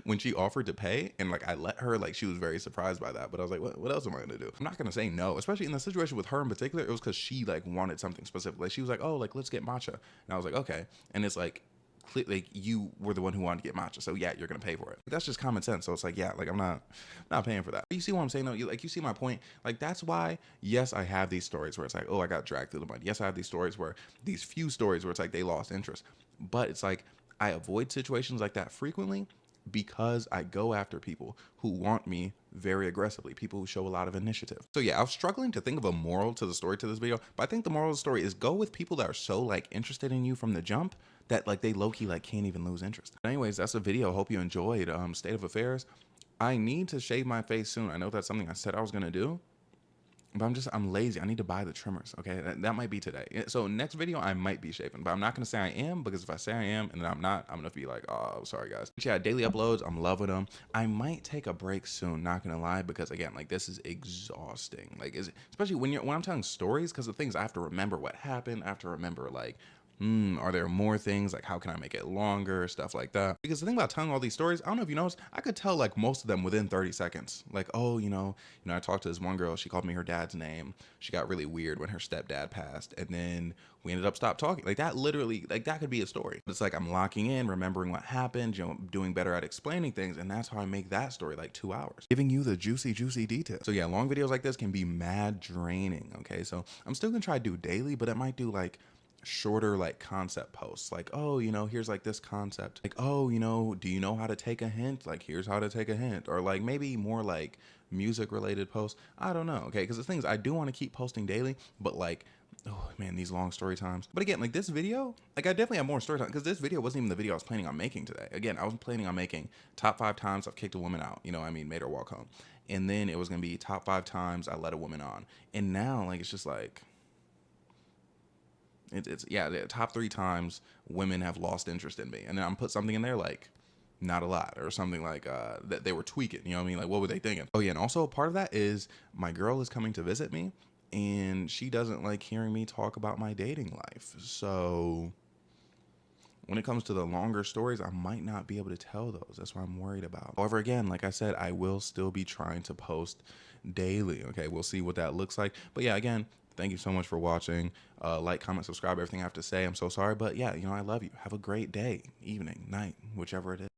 when she offered to pay and like I let her, like she was very surprised by that. But I was like, what else am I gonna do? I'm not gonna say no, especially in the situation with her in particular. It was because she like wanted something specific. Like she was like, oh, like let's get matcha, and I was like, okay. And it's like like you were the one who wanted to get matcha, so yeah, you're gonna pay for it. That's just common sense. So it's like, yeah, like I'm not paying for that. You see what I'm saying though? You see my point? Like that's why, yes, I have these stories where it's like, oh, I got dragged through the mud. Yes, I have these stories where these few stories where it's like they lost interest. But it's like I avoid situations like that frequently because I go after people who want me very aggressively, people who show a lot of initiative. So yeah, I was struggling to think of a moral to the story to this video, but I think the moral of the story is go with people that are so like interested in you from the jump that like they low-key like can't even lose interest. But anyways, that's the video. Hope you enjoyed. State of affairs. I need to shave my face soon. I know that's something I said I was gonna do, but I'm lazy. I need to buy the trimmers. Okay, that might be today. So next video I might be shaving, but I'm not gonna say I am, because if I say I am and then I'm not, I'm gonna be like, oh, sorry guys. But yeah, daily uploads, I'm loving them. I might take a break soon, not gonna lie, because again, like this is exhausting. Like especially when I'm telling stories, because the things I have to remember what happened. I have to remember like, are there more things? Like, how can I make it longer? Stuff like that. Because the thing about telling all these stories, I don't know if you noticed, I could tell like most of them within 30 seconds. Like, oh, I talked to this one girl. She called me her dad's name. She got really weird when her stepdad passed, and then we ended up stopped talking. Like that literally, like that could be a story. But it's like I'm locking in, remembering what happened, doing better at explaining things, and that's how I make that story like 2 hours, giving you the juicy details. So yeah, long videos like this can be mad draining. Okay, so I'm still gonna try to do daily, but I might do like shorter like concept posts, like, oh, here's like this concept, like, oh, do you know how to take a hint, like here's how to take a hint, or like maybe more like music related posts. I don't know, okay, because the things I do want to keep posting daily, but like, oh man, these long story times. But again, like this video, like I definitely have more story time, because this video wasn't even the video I was planning on making today. Again, I was planning on making top 5 times I've kicked a woman out, made her walk home, and then it was gonna be top 5 times I let a woman on. And now like it's just like it's yeah, the top 3 times women have lost interest in me, and then I'm put something in there like not a lot, or something like that they were tweaking, you know what I mean, like what were they thinking? Oh yeah, and also part of that is my girl is coming to visit me, and she doesn't like hearing me talk about my dating life. So when it comes to the longer stories, I might not be able to tell those. That's what I'm worried about. However, again, like I said, I will still be trying to post daily. Okay, we'll see what that looks like. But yeah, again, thank you so much for watching. Like, comment, subscribe, everything I have to say. I'm so sorry, but yeah, I love you. Have a great day, evening, night, whichever it is.